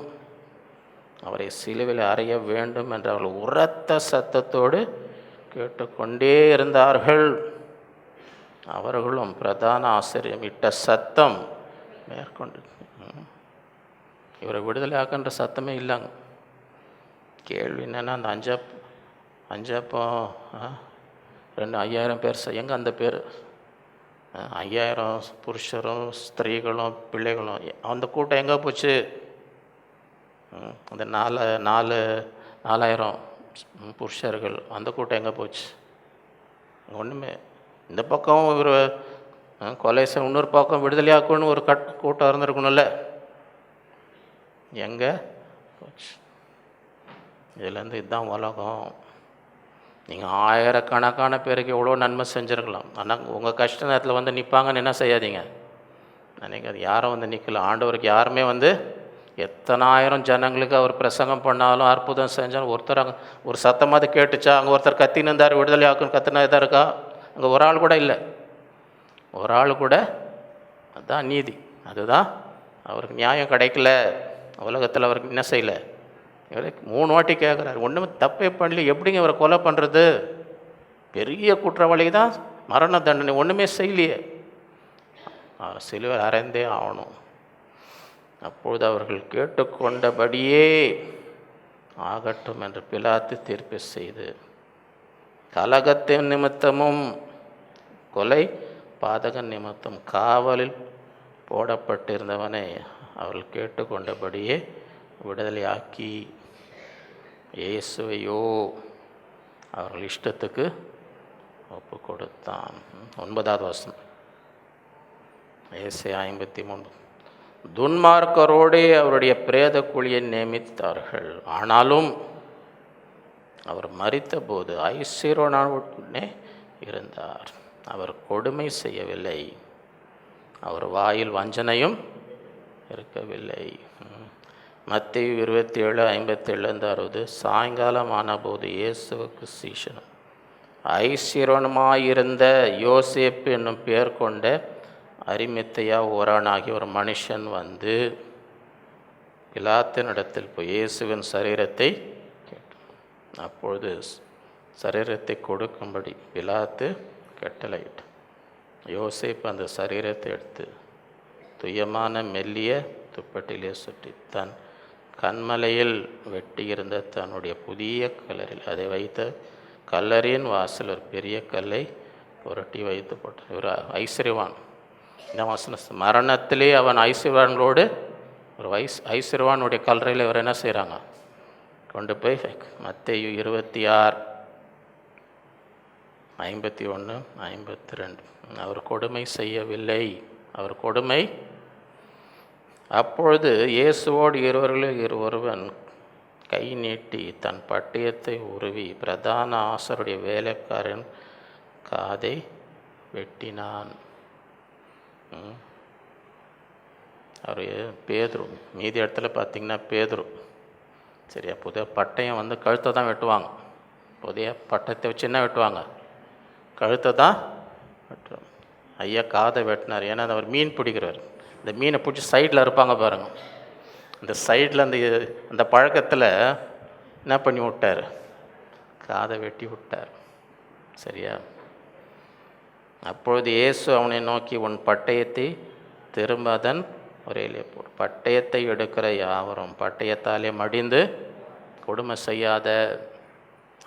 அவரை சிலுவையில் அறைய வேண்டும் என்று அவர்கள் உரத்த சத்தத்தோடு கேட்டுக்கொண்டே இருந்தார்கள். அவர்களும் பிரதான ஆசிரியம் இட்ட சத்தம் மேற்கொண்டு, இவரை விடுதலை ஆக்குன்ற சத்தமே இல்லைங்க. கேள்வி என்னென்னா, அந்த அஞ்சப்போ 5000 பேர், எங்கே அந்த பேர்? 5000 புருஷரும் ஸ்திரீகளும் பிள்ளைகளும், அந்த கூட்டம் எங்கே போச்சு? அந்த 4000 புருஷர்கள், அந்த கூட்டம் எங்கே போச்சு? ஒன்றுமே. இந்த பக்கம் ஒரு கொலை, இன்னொரு பக்கம் விடுதலையாக்குன்னு ஒரு கூட்டம் இருந்திருக்கணும்ல, எங்கே போச்சு? இதுலேருந்து இதுதான் உலகம். நீங்கள் ஆயிரக்கணக்கான பேருக்கு எவ்வளோ நன்மை செஞ்சுருக்கலாம். ஆனால் உங்கள் கஷ்ட நேரத்தில் நிற்பாங்கன்னு என்ன செய்யாதீங்க நினைக்காது. யாரும் நிற்கல. ஆண்டவருக்கு யாருமே எத்தனாயிரம் ஜனங்களுக்கு அவர் பிரசங்கம் பண்ணாலும் அற்புதம் செஞ்சாலும் ஒருத்தர் அங்கே ஒரு சத்தமாக கேட்டுச்சா? அங்கே ஒருத்தர் கத்தின்னு இருந்தார், விடுதலை ஆக்குன்னு கத்தினா இதாக இருக்கா? அங்கே ஒரு ஆள் கூட இல்லை, ஒரு ஆள் கூட. அதுதான் நீதி, அதுதான் அவருக்கு நியாயம் கிடைக்கல. உலகத்தில் அவருக்கு என்ன செய்யலை? இவரை 3 வாட்டி கேட்குறாரு, ஒன்றுமே தப்பே பண்ணல, எப்படிங்க இவரை கொலை பண்ணுறது? பெரிய குற்றவாளி தான், மரண தண்டனை, ஒன்றுமே செய்யலையே. சிலுவையில் அறைந்தே ஆகணும். அப்பொழுது அவர்கள் கேட்டுக்கொண்டபடியே ஆகட்டும் என்று பிலாத்து தீர்ப்பு செய்து, கலகத்தின் நிமித்தமும் கொலை பாதகன் நிமித்தம் காவலில் போடப்பட்டிருந்தவனை அவர்கள் கேட்டுக்கொண்டபடியே விடுதலையாக்கி, இயேசுவையோ அவர்கள் இஷ்டத்துக்கு ஒப்பு கொடுத்தான். 9வது வசனம், ஏசாயா 53. துன்மார்க்கரோடே அவருடைய பிரேத குழியை நியமித்தார்கள், ஆனாலும் அவர் மரித்த போது ஐஸ்வர்யவானே இருந்தார். அவர் கொடுமை செய்யவில்லை, அவர் வாயில் வஞ்சனையும் இருக்கவில்லை. மத்தேயு 27:57-60. சாயங்காலம் ஆனபோது இயேசுவுக்கு சீஷனும் ஐஸ்வரனுமாயிருந்த யோசேப்பு என்னும் பெயர் கொண்ட அரிமத்தையா ஓரானாகிய ஒரு மனுஷன் வந்து பிலாத்தினிடத்தில் போய் இயேசுவின் சரீரத்தை கேட்டான். அப்பொழுது சரீரத்தை கொடுக்கும்படி பிலாத்து கட்டளையிட்டான். யோசேப்பு அந்த சரீரத்தை எடுத்து துயமான மெல்லிய துப்பட்டிலே சுற்றி தன் கண்மலையில் வெட்டியிருந்த தன்னுடைய புதிய கல்லறையில் அதை வைத்த கல்லறையின் வாசல் ஒரு பெரிய கல்லை புரட்டி வைத்து போட்டான். இவர் ஐஸ்வர்யவான். இந்த வசனம் மரணத்திலே அவன் ஐஸ்வர்யவான்களோடு ஒரு ஐஸ்வர்யவானுடைய கல்லறையில் இவர் என்ன செய்கிறாங்க, கொண்டு போய் மத்தேயு 26:51-52. அவர் கொடுமை செய்யவில்லை, அவர் கொடுமை. அப்பொழுது இயேசுவோடு ஒருவன் கை நீட்டி தன் பட்டயத்தை உருவி பிரதான ஆசாரியருடைய வேலைக்காரன் காதை வெட்டினான். அவர் பேதுரு. மீதி இடத்துல பார்த்திங்கன்னா பேதுரு. சரியா, புதிய பட்டயம் வந்து கழுத்தை தான் வெட்டுவாங்க. புதிய பட்டயத்தை வச்சு என்ன வெட்டுவாங்க, கழுத்தை தான் வெட்டுவாங்க. ஐயா காதை வெட்டினார். ஏன்னா அவர் மீன் பிடிக்கிறவர். இந்த மீனை பிடிச்சி சைடில் இருப்பாங்க பாருங்க, இந்த சைடில் அந்த பழக்கத்தில் என்ன பண்ணி விட்டார், காதை வெட்டி விட்டார். சரியா. அப்பொழுது இயேசு அவனை நோக்கி, உன் பட்டயத்தை திரும்ப அதன் உரையிலே போடு. பட்டயத்தை எடுக்கிற யாவரும் பட்டயத்தாலே மடிந்து கொடுமை செய்யாத.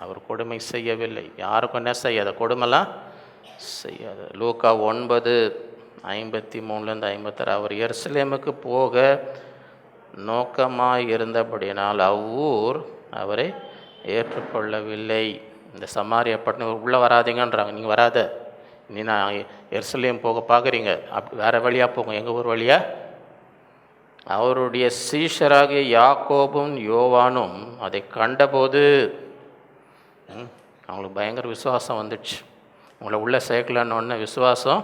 அவர் கொடுமை செய்யவில்லை, யாருக்கும் என்ன செய்யாத, கொடுமைலாம் செய்யாத. லூக்கா 9:53-56. அவர் எருசலேமுக்கு போக நோக்கமாக இருந்தபடினால் அவ்வூர் அவரை ஏற்றுக்கொள்ளவில்லை. இந்த சமாரிய பட்டணம் உள்ளே வராதிங்கன்றாங்க. நீங்கள் வராத, நீ நான் எருசலேம் போக பார்க்குறீங்க, அப்படி வேறு வழியாக போங்க, எங்கள் ஊர் வழியாக. அவருடைய சீஷராகிய யாக்கோபும் யோவானும் அதை கண்டபோது அவங்களுக்கு பயங்கர விசுவாசம் வந்துடுச்சு. உங்களை உள்ளே சேர்க்கலான்னு ஒன்று விசுவாசம்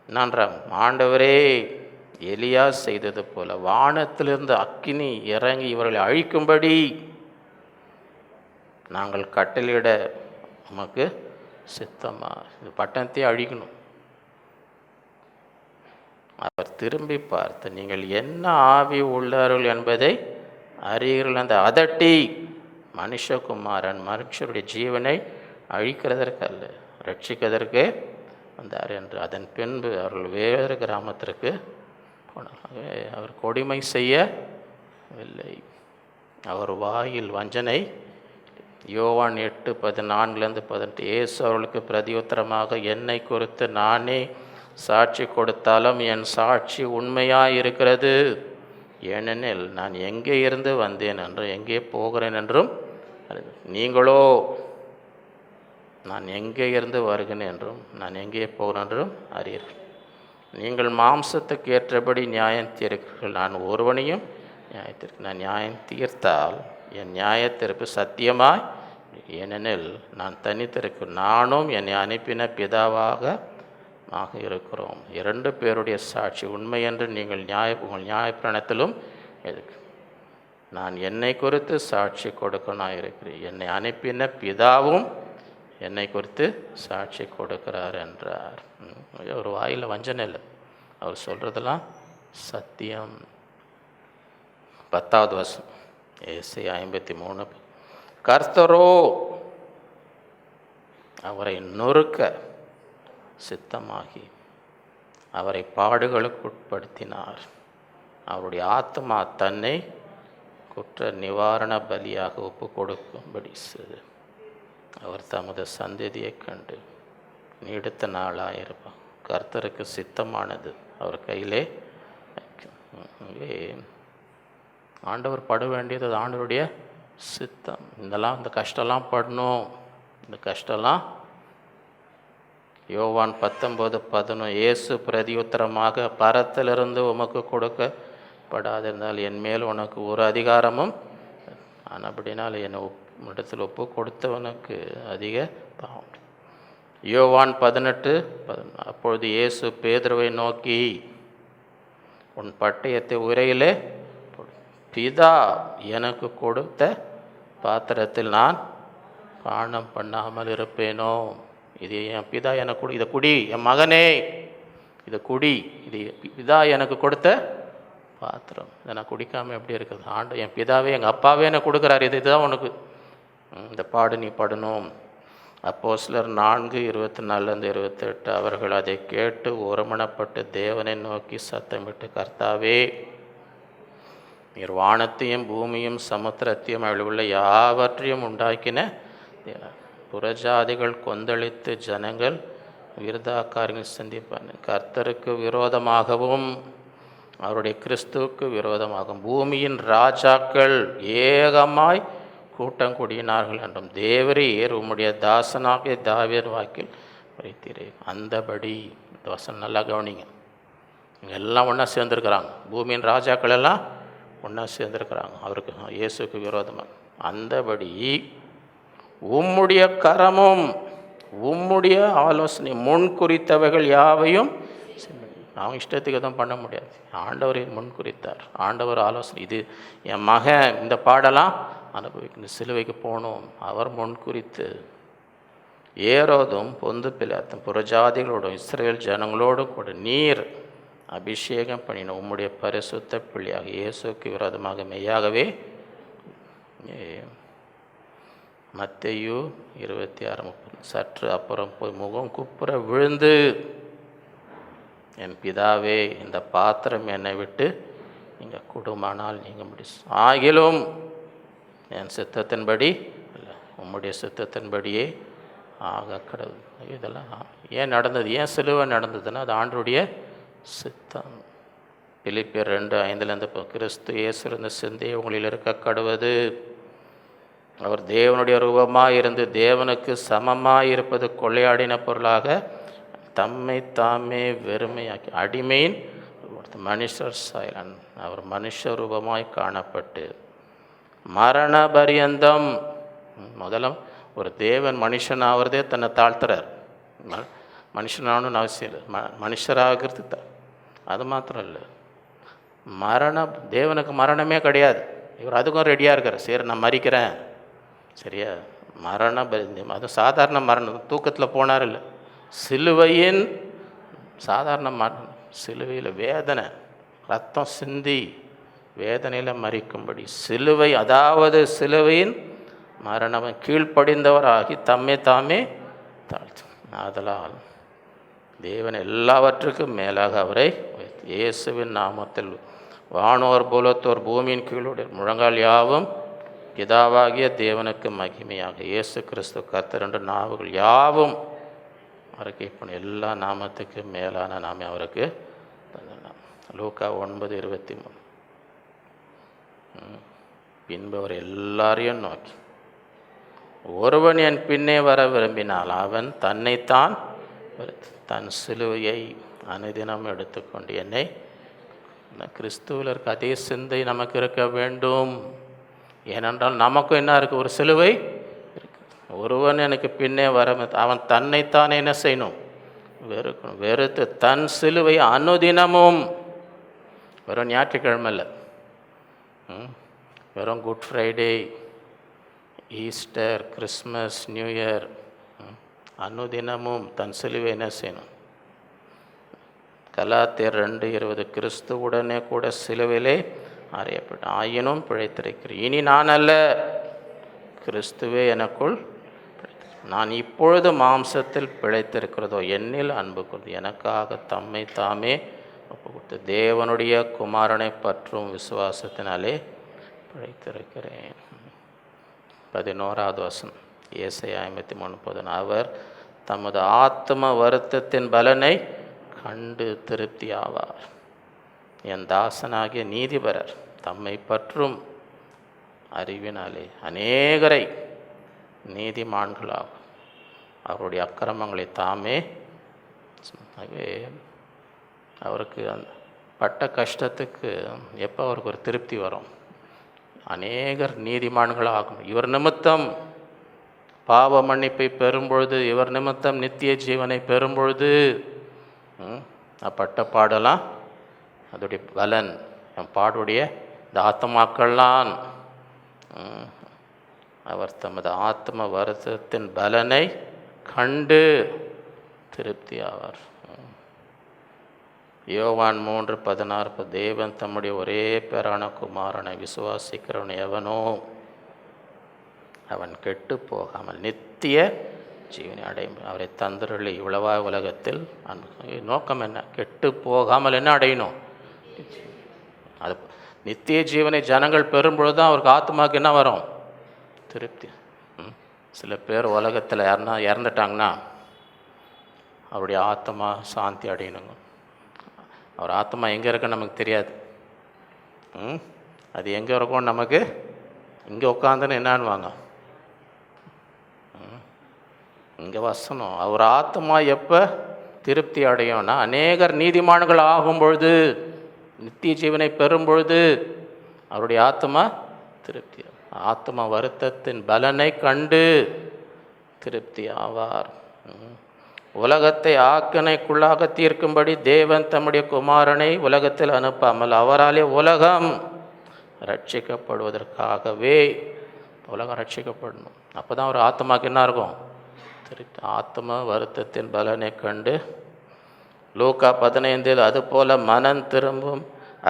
என்னன்றாங்க, ஆண்டவரே எலியா செய்தது போல வானத்திலிருந்து அக்கினி இறங்கி இவர்களை அழிக்கும்படி நாங்கள் கட்டளையிட நமக்கு சித்தமா, இந்த பட்டணத்தை அழிக்கணும். அவர் திரும்பி பார்த்து, நீங்கள் என்ன ஆவி உள்ளார்கள் என்பதை அறியீர்கள். அந்த அதட்டி, மனுஷகுமாரன் மனுஷருடைய ஜீவனை அழிக்கிறதற்கு அல்ல, ரட்சிக்கிறதற்கு வந்தார் என்று. அதன் பின்பு அவர்கள் வேறு கிராமத்திற்கு போனார்கள். அவர் கொடுமை செய்யவில்லை, அவர் வாயில் வஞ்சனை. யோவான் 8:14-18. இயேசு அவர்களுக்கு பிரதியுத்தரமாக, என்னை குறித்து நானே சாட்சி கொடுத்தாலும் என் சாட்சி உண்மையாக இருக்கிறது. ஏனெனில் நான் எங்கே இருந்து வந்தேன் என்றும் எங்கே போகிறேன் என்றும் நீங்களோ நான் எங்கே இருந்து வருகிறேன் என்றும் நான் எங்கே போகிறேன் என்றும் அறியீர்கள். நீங்கள் மாம்சத்துக்கு ஏற்றபடி நியாயம் தீர்க்கிறீர்கள், நான் ஒருவனையும் நியாயத்திற்கு. நான் நியாயம் தீர்த்தால் என் நியாயத்திற்கு சத்தியமாய், ஏனெனில் நான் தனித்திருக்கு, நானும் என்னை அனுப்பின பிதாவாக இருக்கிறோம். 2 பேருடைய சாட்சி உண்மை என்று நீங்கள் உங்கள் நியாயப்பிரணத்திலும் எதுக்கு. நான் என்னை குறித்து சாட்சி கொடுக்கணும் இருக்கிறேன், என்னை அனுப்பின பிதாவும் என்னை குறித்து சாட்சி கொடுக்கிறார் என்றார். ஒரு வாயில் வஞ்சனை இல்லை, அவர் சொல்கிறதெல்லாம் சத்தியம். 10வது வசனம் ஏசாயா 53. கர்த்தரோ அவரை நொறுக்க சித்தமாகி அவரை பாடுகளுக்குட்படுத்தினார். அவருடைய ஆத்மா தன்னை குற்ற நிவாரண பலியாக ஒப்பு கொடுக்கும்படி செய்து அவர் தமது சந்ததியை கண்டு நீடித்த நாளாயிருப்பார். கர்த்தருக்கு சித்தமானது அவர் கையிலே ஆண்டவர் பட வேண்டியது அது ஆண்டவருடைய சித்தம். இந்த கஷ்டம்லாம் படணும், இந்த கஷ்டம்லாம். யோவான் 19:11. இயேசு பிரதியுத்தரமாக, பரத்திலிருந்து உமக்கு கொடுக்கப்படாதிருந்தால் என் மேல் உனக்கு ஒரு அதிகாரமும் அப்படினால் என்னை இடத்தில் ஒப்பு கொடுத்தவனுக்கு அதிக பாவம். யோவான் 18:11. அப்பொழுது இயேசு பேதுருவை நோக்கி, உன் பட்டயத்தை உரையிலே பிதா எனக்கு கொடுத்த பாத்திரத்தில் நான் பானம் பண்ணாமல் இருப்பேனோ? இது என் பிதா எனக்கு இதை குடி, என் மகனே இதை குடி, இது பிதா எனக்கு கொடுத்த பாத்திரம், இதை நான் குடிக்காமல் எப்படி இருக்குது? என் பிதாவே, எங்கள் அப்பாவே எனக்கு கொடுக்குறாரு, இதுதான் உனக்கு, இந்த பாடு நீ படணும். அப்போஸ்தலர் 4:24-28. அவர்கள் அதை கேட்டு ஒருமனப்பட்டு தேவனை நோக்கி சத்தமிட்டு, கர்த்தாவே, நீர் வானத்தையும் பூமியும் சமுத்திரத்தையும் அதில் உள்ள யாவற்றையும் உண்டாக்கின புறஜாதிகள் கொந்தளித்து ஜனங்கள் விருதாக்காரங்கள் சந்திப்பான். கர்த்தருக்கு விரோதமாகவும் அவருடைய கிறிஸ்துவுக்கு விரோதமாகவும் பூமியின் ராஜாக்கள் ஏகமாய் கூட்டம் கூடினார்கள் என்றும் தேவரீர் உம்முடைய தாசனாகிய தாவீது வாக்கில் வைத்தீரே. அந்தபடி இந்த வசனம் நல்லா கவனிங்க. இங்கே எல்லாம் ஒன்றா சேர்ந்துருக்கிறாங்க, பூமியின் ராஜாக்கள் எல்லாம் ஒன்றா சேர்ந்துருக்கிறாங்க அவருக்கு, இயேசுக்கு விரோதமாக. அந்தபடி உம்முடைய கரமும் உம்முடைய ஆலோசனை முன் குறித்தவைகள் யாவையும் அவங்க இஷ்டத்துக்கு எதுவும் பண்ண முடியாது. ஆண்டவர் முன் குறித்தார், ஆண்டவர் ஆலோசனை, இது என் மகன் இந்த பாடலாம் அனுபவிக்கணும், சிலுவைக்கு போகணும், அவர் முன் குறித்து. ஏரோதும் பொந்து பிலாத்தும் புறஜாதிகளோடும் இஸ்ரவேல் ஜனங்களோடும் கூட நீர் அபிஷேகம் பண்ணின உம்முடைய பரிசுத்த பிள்ளையாக இயேசுக்கு விரோதமாக மெய்யாகவே. மத்தேயு 26:30. சற்று அப்புறம் போய் முகம் குப்புற விழுந்து, என் பிதாவே, இந்த பாத்திரம் என்னை விட்டு நீங்கள் குடுமானால் நீங்கள் முடி, ஆகிலும் என் சித்தத்தின்படி இல்லை உம்முடைய சித்தத்தின்படியே ஆக கடவுள். இதெல்லாம் ஏன் நடந்தது? ஏன் சிலுவை நடந்ததுன்னா அது ஆண்டருடைய சித்தம். பிலிப்பியர் 2:5 கிறிஸ்து இயேசுவின் சிந்தை உங்களில் இருக்க கடவுது. அவர் தேவனுடைய ரூபமாக இருந்து தேவனுக்கு சமமாக இருப்பது கொள்ளையாடின பொருளாக தம்மை தாமே வெறுமையாக்கி அடிமையின் மனுஷர் சாயலன் அவர் மனுஷ ரூபமாய் காணப்பட்டு மரண பரியந்தம். முதல்ல ஒரு தேவன் மனுஷன் ஆகிறதே தன்னை தாழ்த்துறார். மனுஷனானு அவசியம் இல்லை, மனுஷராகிறது தான். அது மாத்திரம் இல்லை, தேவனுக்கு மரணமே கிடையாது. இவர் அதுக்கும் ரெடியாக இருக்கார். சரி, நான் மறிக்கிறேன், சரியா? மரண பரிந்தம், அதுவும் சாதாரண மரணம், தூக்கத்தில் போனார் இல்லை, சிலுவையின் சாதாரண மரணம், சிலுவையில் வேதனை, ரத்தம் சிந்தி வேதனையில் மறிக்கும்படி சிலுவை, அதாவது சிலுவையின் மரணம் கீழ்ப்படிந்தவராகி தம்மை தாமே தாழ்த்து. அதனால் தேவன் எல்லாவற்றுக்கும் மேலாக அவரை இயேசுவின் நாமத்தில் வானோர் பூலத்தோர் பூமியின் கீழுடைய முழங்கால் யாவும் பிதாவாகிய தேவனுக்கு மகிமையாக இயேசு கிறிஸ்து கர்த்தர் என்ற நாவுகள் யாவும் அவருக்கு இப்போ எல்லா நாமத்துக்கு மேலான நாமே அவருக்கு தந்தலாம். லூக்கா 9:23. பின்பு அவர் எல்லாரையும் நோக்கி, ஒருவன் என் பின்னே வர விரும்பினால் அவன் தன்னைத்தான் தன் சிலுவையை அனுதினம் எடுத்துக்கொண்டு என்னை. கிறிஸ்துவில் இருக்க அதே சிந்தை நமக்கு இருக்க வேண்டும். ஏனென்றால் நமக்கும் என்ன இருக்குது? ஒரு சிலுவை இருக்கு. ஒருவன் எனக்கு பின்னே வர அவன் தன்னைத்தான் என்ன செய்யணும்? வெறுக்கணும். வெறுத்து தன் சிலுவை அனுதினமும், வெறும் ஞாயிற்றுக்கிழமை இல்லை, வெறும் good Friday, Easter, Christmas, new year, அனுதினமும் தன் சிலுவை என்ன செய்யணும்? கலாத்தியர் 2:20 கிறிஸ்துவுடனே கூட சிலுவையிலே அறையப்பட்ட ஆயினும் பிழைத்திருக்கிறேன். இனி நான் அல்ல, கிறிஸ்துவே எனக்குள். நான் இப்பொழுது மாம்சத்தில் பிழைத்திருக்கிறதோ என்னில் அன்பு கொண்டு எனக்காக தம்மை தாமே ஒப்பு கொடுத்து தேவனுடைய குமாரனை பற்றும் விசுவாசத்தினாலே பிழைத்திருக்கிறேன். 11வது வசனம் ஏசாயா 53:30. அவர் தமது ஆத்ம வருத்தத்தின் பலனை கண்டு திருப்தி ஆவார். என் தாசனாகிய நீதிபரர் தம்மை பற்றும் அறிவினாலே அநேகரை நீதிமான்களாகும், அவருடைய அக்கிரமங்களை தாமே. அவருக்கு அந்த பட்ட கஷ்டத்துக்கு எப்போ அவருக்கு ஒரு திருப்தி வரும்? அநேகர் நீதிமான்களாகும். இவர் நிமித்தம் பாவ மன்னிப்பை பெறும்பொழுது, இவர் நிமித்தம் நித்திய ஜீவனை பெறும்பொழுது பட்ட பாடலாம் அதோடைய பலன். என் பாடுடைய இந்த ஆத்மாக்கள்லாம் அவர் தமது ஆத்ம வருத்தத்தின் பலனை கண்டு திருப்தி ஆவார். யோவான் 3:16 தேவன் தம்முடைய ஒரே பேரான குமாரனை விசுவாசிக்கிறவன் எவனோ அவன் கெட்டு போகாமல் நித்திய ஜீவனை அடையும். அவரை தந்தருளி இவ்வளவா உலகத்தில் நோக்கம் என்ன? கெட்டு போகாமல் என்ன அடையணும்? அது நித்திய ஜீவனை ஜனங்கள் பெறும்பொழுது தான் அவருக்கு ஆத்மாவுக்கு என்ன வரும்? திருப்தி. சில பேர் உலகத்தில் யாருன்னா இறந்துட்டாங்கன்னா அவருடைய ஆத்மா சாந்தி அடையணுங்க. அவர் ஆத்மா எங்கே இருக்குன்னு நமக்கு தெரியாது. அது எங்கே இருக்கும்னு நமக்கு இங்கே உட்காந்துன்னு என்னான்வாங்க, இங்கே வசனம். அவர் ஆத்மா எப்போ திருப்தி அடையும்னா அநேகர் நீதிமான்கள் ஆகும் பொழுது, நித்திய ஜீவனை பெறும் பொழுது அவருடைய ஆத்மா திருப்தி, ஆத்மா வருத்தத்தின் பலனை கண்டு திருப்தி ஆவார். உலகத்தை ஆக்கினைக்குள்ளாக தீர்க்கும்படி தேவன் தம்முடைய குமாரனை உலகத்தில் அனுப்பாமல் அவராலே உலகம் ரட்சிக்கப்படுவதற்காகவே, உலகம் ரட்சிக்கப்படணும். அப்போ தான் ஒரு ஆத்மாவுக்கு என்ன இருக்கும்? திருப்தி. ஆத்மா வருத்தத்தின் பலனை கண்டு லூக்கா 15 அதுபோல மனம் திரும்பும்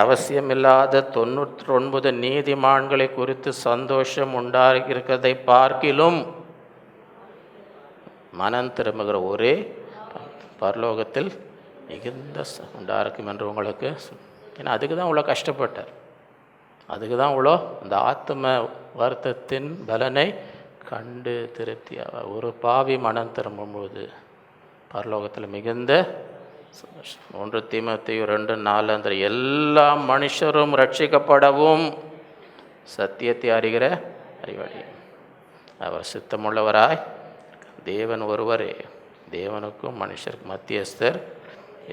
அவசியமில்லாத 99 நீதிமான்களை குறித்து சந்தோஷம் உண்டாகிறதை பார்க்கிலும் மனம் திரும்புகிற ஒரே பரலோகத்தில் மிகுந்த உண்டாயிருக்கும் என்று உங்களுக்கு. ஏன்னா அதுக்கு தான் இவ்வளோ கஷ்டப்பட்டார், அதுக்கு தான் இவ்வளோ இந்த ஆத்ம வருத்தத்தின் பலனை கண்டு திருப்தியாக. ஒரு பாவி மனம் திரும்பும்போது பரலோகத்தில் மிகுந்த சந்தோஷம். 1 தீமோத்தேயு 2:4 அந்த எல்லா மனுஷரும் ரட்சிக்கப்படவும் சத்தியத்தை அறிகிற அறிவாளி அவர் சித்தமுள்ளவராய் தேவன் ஒருவரே, தேவனுக்கும் மனுஷருக்கும் மத்தியஸ்தர்,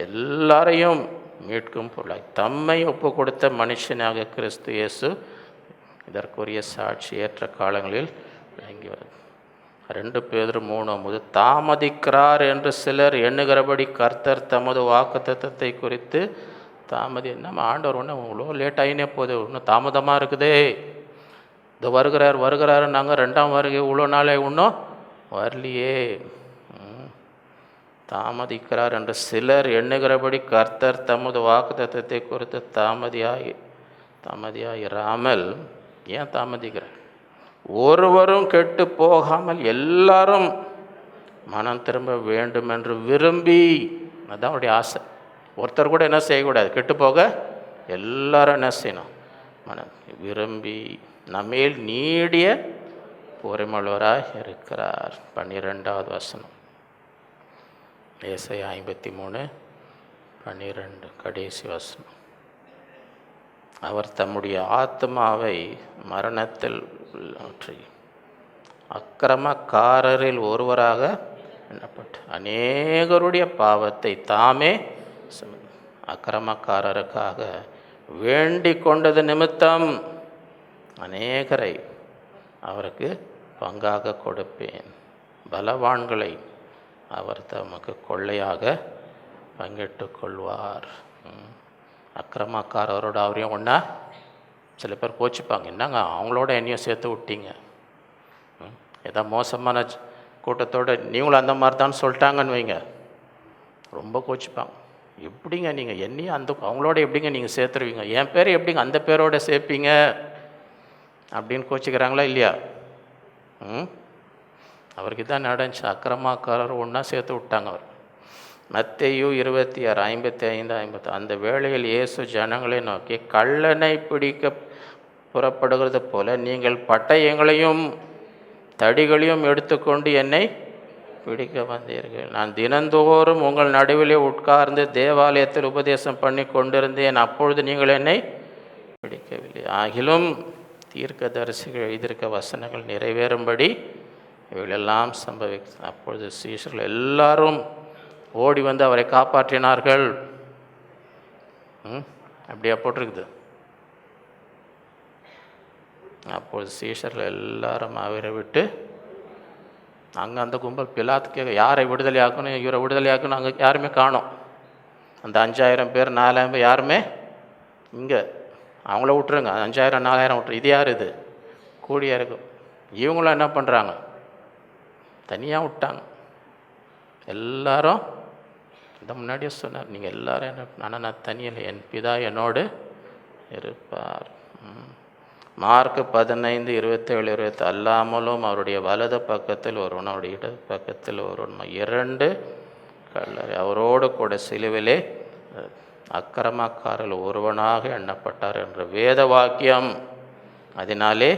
எல்லாரையும் மீட்கும் பொருளாய் தம்மை ஒப்பு கொடுத்த மனுஷனாக கிறிஸ்து இயேசு இதற்குரிய சாட்சி ஏற்ற காலங்களில் விளங்கி வருது. 2 பேதுரு 3:9 தாமதிக்கிறார் என்று சிலர் எண்ணுகிறபடி கர்த்தர் தமது வாக்குத்தத்தத்தை குறித்து நம்ம ஆண்டவர் ஒன்று இவ்வளோ லேட் ஆகினே போகுது, இன்னும் தாமதமாக இருக்குதே, இது வருகிறாரு நாங்கள் 2ஆம் வருகை இவ்வளோ நாளே இன்னும் வரலையே. தாமதிக்கிறார் என்று சிலர் எண்ணுகிறபடி கர்த்தர் தமது வாக்குத்தத்தத்தை குறித்து தாமதியாயிராமல், ஏன் தாமதிக்கிறார்? ஒருவரும் கெட்டு போகாமல் எல்லாரும் மனம் திரும்ப வேண்டும் என்று விரும்பி, அதுதான் அவருடைய ஆசை. ஒருத்தர் கூட என்ன செய்யக்கூடாது, கெட்டு போக எல்லாரும் என்ன செய்யணும்? மனம் விரும்பி நம்மேல் நீடிய பொறுமையுள்ளவராய் இருக்கிறார். 12வது வசனம் ஏசாயா 53:12 கடைசி வசனம். அவர் தம்முடைய ஆத்மாவை மரணத்தில் அக்கிரமக்காரரில் ஒருவராக எண்ணப்பட்டு அநேகருடைய பாவத்தை தாமே அக்கிரமக்காரருக்காக வேண்டிக் கொண்டது நிமித்தம் அநேகரை அவருக்கு பங்காக கொடுப்பேன், பலவான்களை அவர் தமக்கு கொள்ளையாக பங்கிட்டு கொள்வார். அக்கிரமக்காரரோட அவரையும் ஒன்றா சில பேர் கோச்சிப்பாங்க, என்னங்க அவங்களோட என்னையும் சேர்த்து விட்டீங்க, ஏதோ மோசமான கூட்டத்தோடு நீங்களும் அந்த மாதிரி தான் சொல்லிட்டாங்கன்னு வைங்க, ரொம்ப கோச்சிப்பாங்க. எப்படிங்க நீங்கள் என்னையும் அவங்களோட எப்படிங்க நீங்கள் சேர்த்துருவீங்க, என் பேர் எப்படிங்க அந்த பேரோட சேர்ப்பீங்க அப்படின்னு கோச்சிக்கிறாங்களா இல்லையா? அவருக்கு தான் நடந்துச்சு. அக்கிரமக்காரர் ஒன்றா சேர்த்து விட்டாங்க அவர். மத்தேயு 26:55-56 அந்த வேளையில் இயேசு ஜனங்களை நோக்கி, கள்ளனை பிடிக்க புறப்படுகிறது போல நீங்கள் பட்டயங்களையும் தடிகளையும் எடுத்துக்கொண்டு என்னை பிடிக்க வந்தீர்கள். நான் தினந்தோறும் உங்கள் நடுவிலே உட்கார்ந்து தேவாலயத்தில் உபதேசம் பண்ணி கொண்டிருந்தேன், அப்பொழுது நீங்கள் என்னை பிடிக்கவில்லை. ஆகிலும் தீர்க்கதரிசிகள் எழுதியிருக்க வசனங்கள் நிறைவேறும்படி இவைகளெல்லாம் சம்பவிக்கும். அப்பொழுது சீஷர்கள் எல்லாரும் ஓடி வந்து அவரை காப்பாற்றினார்கள். அப்படியா போட்டிருக்குது. அப்பொழுது சீஷர்கள் எல்லாரும் அவரை விட்டு அங்கே அந்த கும்பல் பிலாத்து கேட்க யாரை விடுதலையாக்கணும், இவரை விடுதலையாக்கணும், அங்கே யாருமே காணோம். அந்த 5000 பேர் 4000 பேர் யாருமே இங்கே அவங்கள விட்டுருங்க, 5000 4000 விட்டுரு, இது யார் இது கூடியா இருக்கும். இவங்களும் என்ன பண்ணுறாங்க, தனியாக விட்டாங்க. எல்லாரும் இந்த முன்னாடியே சொன்னார், நீங்கள் எல்லாரும் என்ன, ஆனால் நான் தனியில், என் பிதா என்னோடு இருப்பார். மார்க் 15:27-28 அல்லாமலும் அவருடைய வலது பக்கத்தில் ஒருவன், அவருடைய இடது பக்கத்தில் ஒருவன், 2 கல்லறை, அவரோடு கூட சிலுவிலே அக்கிரமக்காரர்கள் ஒருவனாக எண்ணப்பட்டார் என்ற வேத வாக்கியம் அதனாலே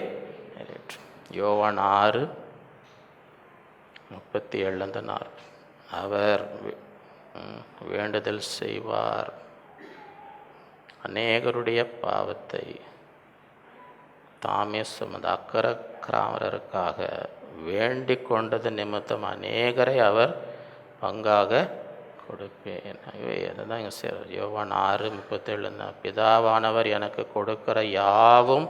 யோவான் 6:37-40 அவர் வேண்டுதல் செய்வார், அநேகருடைய பாவத்தை தாமே சுமந்த அக்கிரமக்காரருக்காக வேண்டிக் கொண்டது நிமித்தம் அநேகரை அவர் பங்காக கொடுப்பேன். அதுதான் இங்கே செய்கிறார். யோவான் 6:37 பிதாவானவர் எனக்கு கொடுக்கிற யாவும்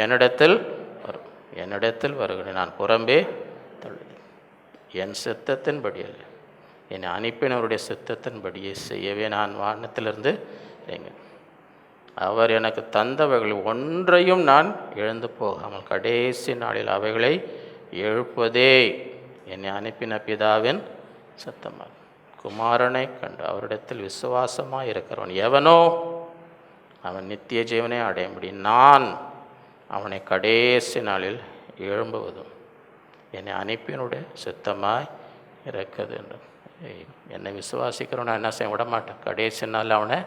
என்னிடத்தில் வரும், என்னிடத்தில் வருகிறேன், நான் புறம்பே தள்ளுது. என் சித்தத்தின்படி அல்ல, என்னை அனுப்பினவருடைய சித்தத்தின்படியே செய்யவே நான் வானத்திலிருந்து எங்க அவர் எனக்கு தந்தவைகள் ஒன்றையும் நான் எழுந்து போகாமல் கடைசி நாளில் அவைகளை எழுப்பதே என்னை அனுப்பின பிதாவின் சத்தமாக. குமாரனை கண்டு அவரிடத்தில் விசுவாசமாக இருக்கிறவன் எவனோ அவன் நித்திய ஜீவனை அடைய முடியும், நான் அவனை கடைசி நாளில் எழும்புவதும் என்னை அனுப்பினுடைய சித்தமாய் இருக்கிறது என்று. என்னை விசுவாசிக்கிறவனை என்ன செய்ய விட மாட்டேன், கடைசி நாள் அவனை.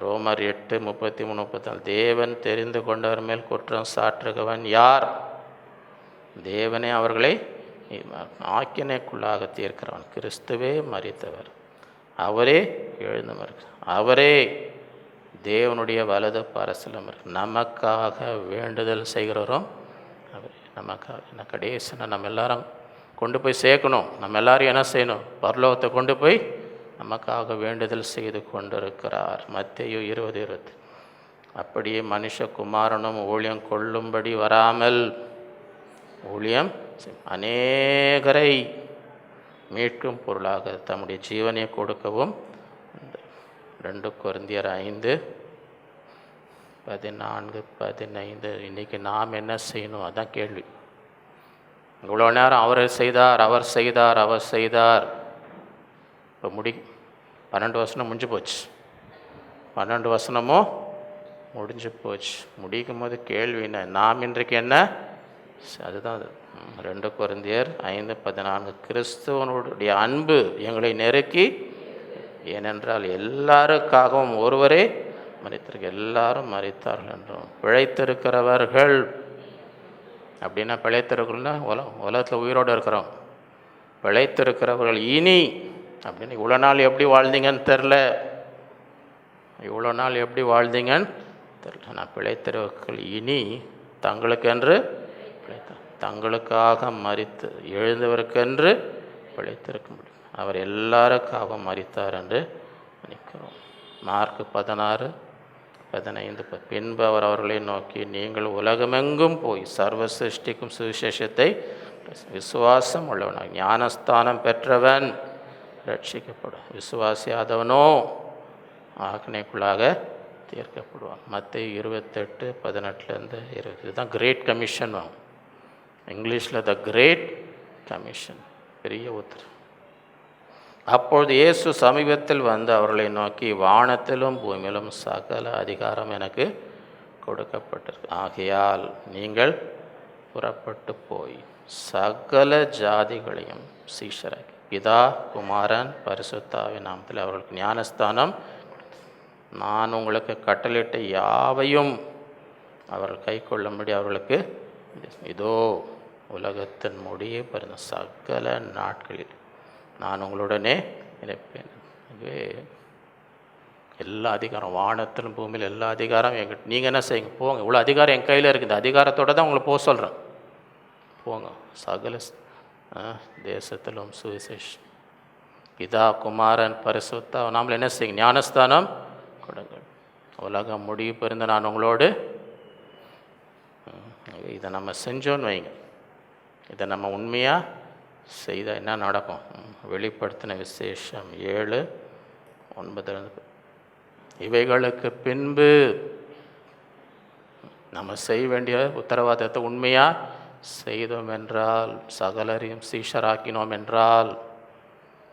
ரோமர் 8:33-34 தேவன் தெரிந்து கொண்டவர் மேல் குற்றம் சாற்றுகிறவன் யார்? தேவனே அவர்களை ஆக்கினைக்குள்ளாக தீர்க்கிறவன். கிறிஸ்துவே மரித்தவர், அவரே எழுந்தவர், அவரே தேவனுடைய வலது பரசிலம் நமக்காக வேண்டுதல் செய்கிறவரும் அவரே. நமக்காக கடைசினா நம்ம எல்லாரும் கொண்டு போய் சேர்க்கணும், நம்ம எல்லாரும் என்ன செய்யணும், பரலோகத்தை கொண்டு போய் நமக்காக வேண்டுதல் செய்து கொண்டிருக்கிறார். மத்தேயு 20:20 அப்படியே மனுஷகுமாரனும் ஊழியம் கொள்ளும்படி வராமல் ஊழியம் அநேகரை மீட்கும் பொருளாக தம்முடைய ஜீவனை கொடுக்கவும். 2 கொரிந்தியர் 5:14-15 இன்றைக்கி நாம் என்ன செய்யணும், அதான் கேள்வி. இவ்வளோ நேரம் அவர் செய்தார், அவர் செய்தார், அவர் செய்தார். இப்போ 12 வசனம் முடிஞ்சு போச்சு, 12 வசனமும் முடிஞ்சு போச்சு. முடிக்கும் போது கேள்வி என்ன, நாம் இன்றைக்கு என்ன, அதுதான் அது. 2 கொரிந்தியர் 5:14 கிறிஸ்துவனுடைய அன்பு எங்களை நெருக்கி, ஏனென்றால் எல்லாருக்காகவும் ஒருவரே மரித்தார்கள், எல்லாரும் மரித்தார்கள் என்றும் பிழைத்திருக்கிறவர்கள். அப்படின்னா பிழைத்திருக்கிறோம்னா உலகத்தில் உயிரோடு இருக்கிறோம், பிழைத்திருக்கிறவர்கள் இனி அப்படின்னு. இவ்வளோ நாள் எப்படி வாழ்ந்தீங்கன்னு தெரில, இவ்வளோ நாள் எப்படி வாழ்ந்தீங்கன்னு தெரில. நான் பிழைத்திருக்கிறவர்கள் இனி தங்களுக்கென்று தங்களுக்காக மரித்து எழுந்தவருக்கென்று பிழைத்திருக்க முடியும். அவர் எல்லாருக்காக மரித்தார் என்று நினைக்கிறோம். மார்க் 16:15 பின்பு அவர் அவர்களை நோக்கி, நீங்கள் உலகமெங்கும் போய் சர்வ சிருஷ்டிக்கும் சுவிசேஷத்தை விசுவாசம் உள்ளவனாக ஞானஸ்தானம் பெற்றவன் ரட்சிக்கப்படும், விசுவாசியாதவனோ ஆக்கினைக்குள்ளாக தீர்க்கப்படுவான். மத்தேயு 28:18-20 இதுதான் கிரேட் கமிஷன். இங்கிலீஷில் த கிரேட் கமிஷன், பெரிய உத்தரவு. அப்பொழுது இயேசு சமீபத்தில் வந்து அவர்களை நோக்கி, வானத்திலும் பூமியிலும் சகல அதிகாரம் எனக்கு கொடுக்கப்பட்டிருக்கு, ஆகையால் நீங்கள் புறப்பட்டு போய் சகல ஜாதிகளையும் சீஷராக்கி பிதா குமாரன் பரிசுத்தாவின் நாமத்தில் அவர்களுக்கு ஞானஸ்தானம், நான் உங்களுக்கு கட்டளையிட்ட யாவையும் அவர்கள் கை கொள்ளும்படி அவர்களுக்கு இதோ உலகத்தின் முடிய பிறந்த சகல நாட்களில் நான் உங்களுடனே இருப்பேன். இதுவே எல்லா அதிகாரம், வானத்திலும் பூமியில் எல்லா அதிகாரம் எங்கிட்ட. நீங்கள் என்ன செய்யுங்க, போங்க, இவ்வளோ அதிகாரம் என் கையில் இருக்குது, இந்த அதிகாரத்தோடு தான் உங்களை போக சொல்கிறேன். போங்க, சகல தேசத்திலும் சுவிசேஷம் பிதா குமாரன் பரிசுத்தா நாமள என்ன செய்யுங்க, ஞானஸ்தானம் கொடுங்கள், உலகம் முடிவு பிறந்த நான் உங்களோடு. இதை நம்ம செஞ்சோன்னு வைங்க, இதை நம்ம உண்மையாக செய்தால் என்ன நடக்கும்? வெளிப்படுத்தின விசேஷம் 7:9 இவைகளுக்கு பின்பு நம்ம செய்ய வேண்டிய உத்தரவாதத்தை உண்மையாக செய்தோம் என்றால், சகலரையும் சீஷராக்கினோம் என்றால்,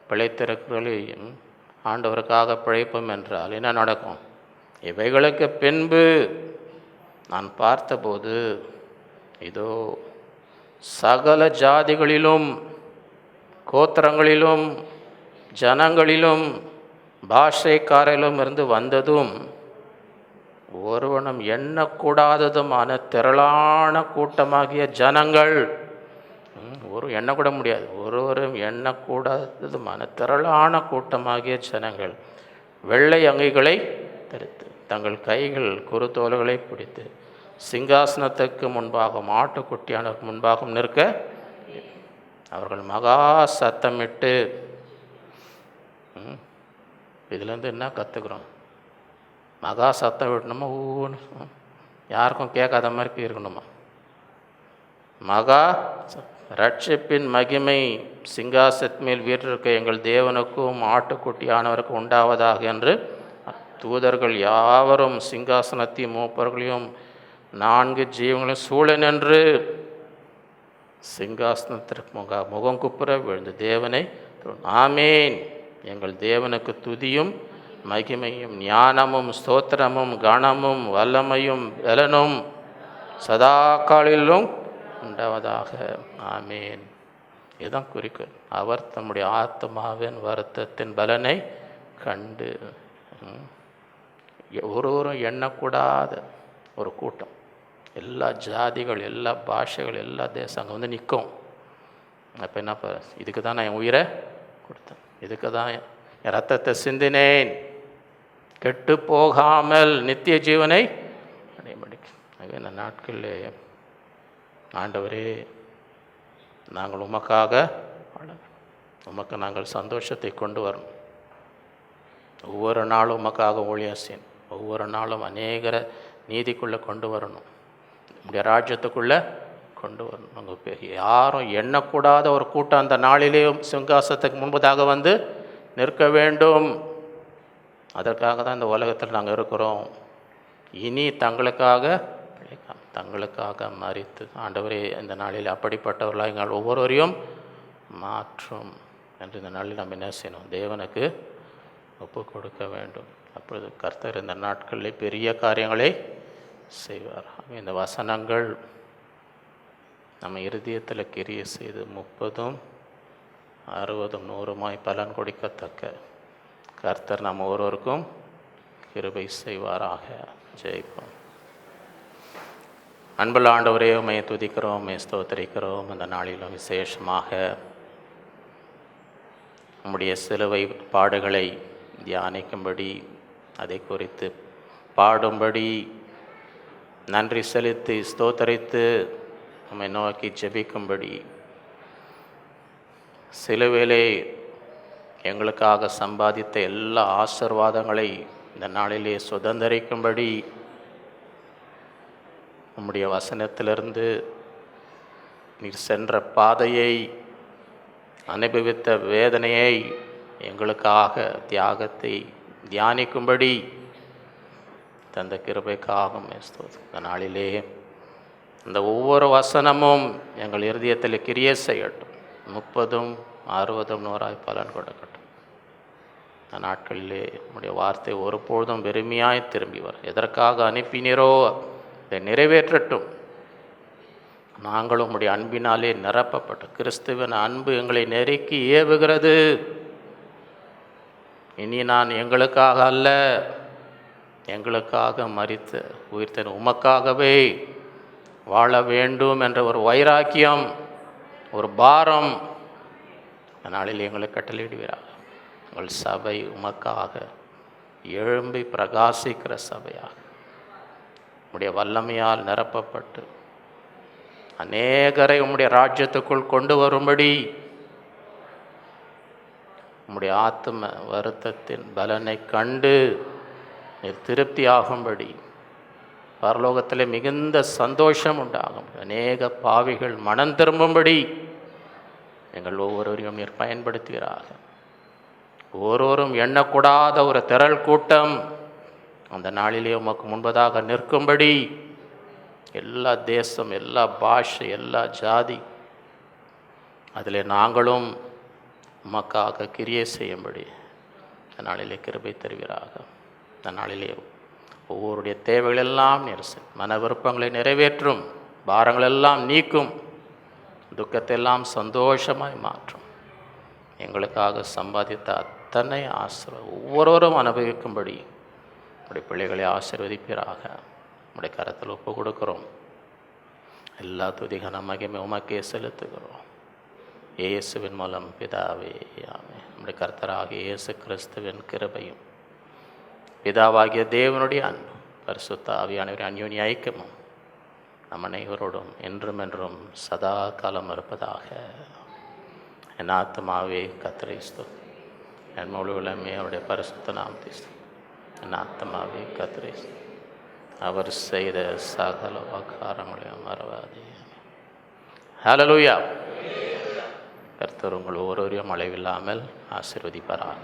பிழைத்திருக்கிறவர்களையும் ஆண்டவருக்காக பிழைப்போம் என்றால் என்ன நடக்கும்? இவைகளுக்கு பின்பு நான் பார்த்தபோது, இதோ சகல ஜாதிகளிலும் கோத்திரங்களிலும் ஜனங்களிலும் பாஷைக்காரிலும் இருந்து வந்ததும் ஒருவனும் எண்ணக்கூடாததுமான திரளான கூட்டமாகிய ஜனங்கள், எண்ணக்கூட முடியாது, ஒருவரும் எண்ணக்கூடாததுமான திரளான கூட்டமாகிய ஜனங்கள் வெள்ளை அங்கிகளை தரித்து தங்கள் கைகள் குருத்தோல்களை பிடித்து சிங்காசனத்துக்கு முன்பாகவும் ஆட்டுக்குட்டியானவருக்கு முன்பாகவும் நிற்க அவர்கள் மகா சத்தமிட்டு, இதுலேருந்து என்ன கற்றுக்குறோம்? மகா சத்தம் விடணுமா? ஊன்னு யாருக்கும் கேட்காத மாதிரி இருக்கணுமா? மகா ரட்சிப்பின் மகிமை சிங்காசனத்தின் மேல் வீற்றிருக்க எங்கள் தேவனுக்கும் ஆட்டுக்குட்டியானவருக்கும் உண்டாவதாக என்று தூதர்கள் யாவரும் சிங்காசனத்தையும் மூப்பர்களையும் 4 ஜீவங்களையும் சூழ நின்று சிங்காசனத்திற்கு முகம் குப்புற விழுந்து தேவனை, ஆமேன், எங்கள் தேவனுக்கு துதியும் மகிமையும் ஞானமும் ஸ்தோத்திரமும் கனமும் வல்லமையும் பலனும் சதா காலிலும் உண்டாவதாக, ஆமேன். இதுதான் குறிக்கோள். அவர் தம்முடைய ஆத்மாவின் வருத்தத்தின் பலனை கண்டு ஒருவரும் எண்ணக்கூடாத ஒரு கூட்டம், எல்லா ஜாதிகள், எல்லா பாஷைகள், எல்லா தேசம் அங்கே வந்து நிற்கும். அப்போ என்னப்பா, இதுக்கு தான் நான் என் உயிரை கொடுத்தேன், இதுக்கு தான் என் ரத்தத்தை சிந்தினேன், கெட்டு போகாமல் நித்திய ஜீவனை அடையமடிக்கு. ஆகவே இந்த நாட்களில் ஆண்டவரே, நாங்கள் உமக்காக உமக்கு நாங்கள் சந்தோஷத்தை கொண்டு வரணும். ஒவ்வொரு நாளும் உமக்காக ஊழியம் செய்யணும். ஒவ்வொரு நாளும் அநேகரை நீதிக்குள்ளே கொண்டு வரணும், நம்முடைய ராஜ்யத்துக்குள்ளே கொண்டு வரணும். அங்கே யாரும் எண்ணக்கூடாத ஒரு கூட்டம் அந்த நாளிலேயும் சிங்காசனத்துக்கு முன்பதாக வந்து நிற்க வேண்டும். அதற்காக தான் இந்த உலகத்தில் நாங்கள் இருக்கிறோம். இனி தங்களுக்காக மரித்து, ஆண்டவரே, இந்த நாளில் அப்படிப்பட்டவர்களாக எங்கள் ஒவ்வொருவரையும் மாற்றும் என்று இந்த நாளில் நம்ம என்ன செய்யணும்? தேவனுக்கு ஒப்பு கொடுக்க வேண்டும். அப்பொழுது கர்த்தர் இந்த நாட்களில் பெரிய காரியங்களை செய்வார். இந்த வசனங்கள் நம்ம இருதயத்தில் கிரியை செய்து 30, 60, 100 பலன் கொடுக்கத்தக்க கர்த்தர் நம்ம ஒருவருக்கும் கிருபை செய்வாராக. ஜெயிப்போம். அன்புள்ள ஆண்டவரே, உம்மை துதிக்கிறோம், உம்மை ஸ்தோத்திரிக்கிறோம். அந்த நாளிலும் விசேஷமாக நம்முடைய சிலுவை பாடுகளை தியானிக்கும்படி, அதை குறித்து பாடும்படி, நன்றி செலுத்தி ஸ்தோத்தரித்து நம்மை நோக்கி ஜெபிக்கும்படி, சிலுவையிலே எங்களுக்காக சம்பாதித்த எல்லா ஆசீர்வாதங்களை இந்த நாளிலே சுதந்திரிக்கும்படி, நம்முடைய வசனத்திலிருந்து நீர் சென்ற பாதையை, அனுபவித்த வேதனையை, எங்களுக்காக தியாகத்தை தியானிக்கும்படி தந்த கிருபைக்காக இந்த நாளிலே இந்த ஒவ்வொரு வசனமும் எங்கள் இருதயத்தில் கிரியை செய்யட்டும். 30, 60, 100 பலன் கொடுக்கட்டும். இந்த நாட்களிலே உம்முடைய வார்த்தை ஒருபொழுதும் வெறுமையாய் திரும்பி வரும். எதற்காக அனுப்பினீரோ இதை நிறைவேற்றட்டும். நாங்களும் உம்முடைய அன்பினாலே நிரப்பப்பட்டு, கிறிஸ்துவின் அன்பு எங்களை நெருக்கி ஏவுகிறது. இனி நான் எங்களுக்காக அல்ல, எங்களுக்காக மரித்து உயிர்த்தேன், உமக்காகவே வாழ வேண்டும் என்ற ஒரு வைராக்கியம், ஒரு பாரம் நாளில் எங்களை கட்டளையிடுவீராக. உங்கள் சபை உமக்காக எழும்பி பிரகாசிக்கிற சபையாக உம்முடைய வல்லமையால் நிரப்பப்பட்டு அநேகரை உம்முடைய ராஜ்யத்துக்குள் கொண்டு வரும்படி, உம்முடைய ஆத்ம வருத்தத்தின் பலனை கண்டு நீர் திருப்தி ஆகும்படி, பரலோகத்தில் மிகுந்த சந்தோஷம் உண்டாகும், அநேக பாவிகள் மனம் திரும்பும்படி எங்கள் ஒவ்வொருவரையும் நீர் பயன்படுத்துகிறாக. ஒவ்வொருவரும் எண்ணக்கூடாத ஒரு திரள் கூட்டம் அந்த நாளிலே உமக்கு முன்பதாக நிற்கும்படி எல்லா தேசம், எல்லா பாஷை, எல்லா ஜாதி, அதில் நாங்களும் உமக்காக கிரியை செய்யும்படி இந்த நாளிலே கிருபை தருவீராக. இந்த நாளிலே ஒவ்வொருடைய தேவைகளெல்லாம் மன விருப்பங்களை நிறைவேற்றும், பாரங்களெல்லாம் நீக்கும், துக்கத்தெல்லாம் சந்தோஷமாய் மாற்றும். எங்களுக்காக சம்பாதித்த அத்தனை ஒவ்வொருவரும் அனுபவிக்கும்படி உடைய பிள்ளைகளை ஆசீர்வதிப்பீராக. உடைய கரத்தில் ஒப்பு கொடுக்கிறோம். எல்லா துதிகன மகிமை உமக்கே செலுத்துகிறோம். இயேசுவின் மூலம் பிதாவே, ஆமென். நம்முடைய கர்த்தராகிய இயேசு கிறிஸ்துவின் கிருபையும் பிதாவாகிய தேவனுடைய அன்பும் பரிசுத்த ஆவியானவரின் அந்யோன்ய ஐக்கியமும் நம் அனைவரோடும் என்றும் என்றும் சதா காலம் இருப்பதாக. என் ஆத்மாவே கர்த்தரை ஸ்தோத்திரி, என் முழு உள்ளமே அவருடைய பரிசுத்த நாமத்தை ஸ்தோத்திரி. என் ஆத்மாவே கர்த்தரை ஸ்தோத்திரி, அவர் செய்த சகல உபகாரங்களையும் மறவாதே. ஹல்லேலூயா. கர்த்தர் உங்கள் ஒவ்வொருவரையும் அளவில்லாமல் ஆசீர்வதிப்பாராக.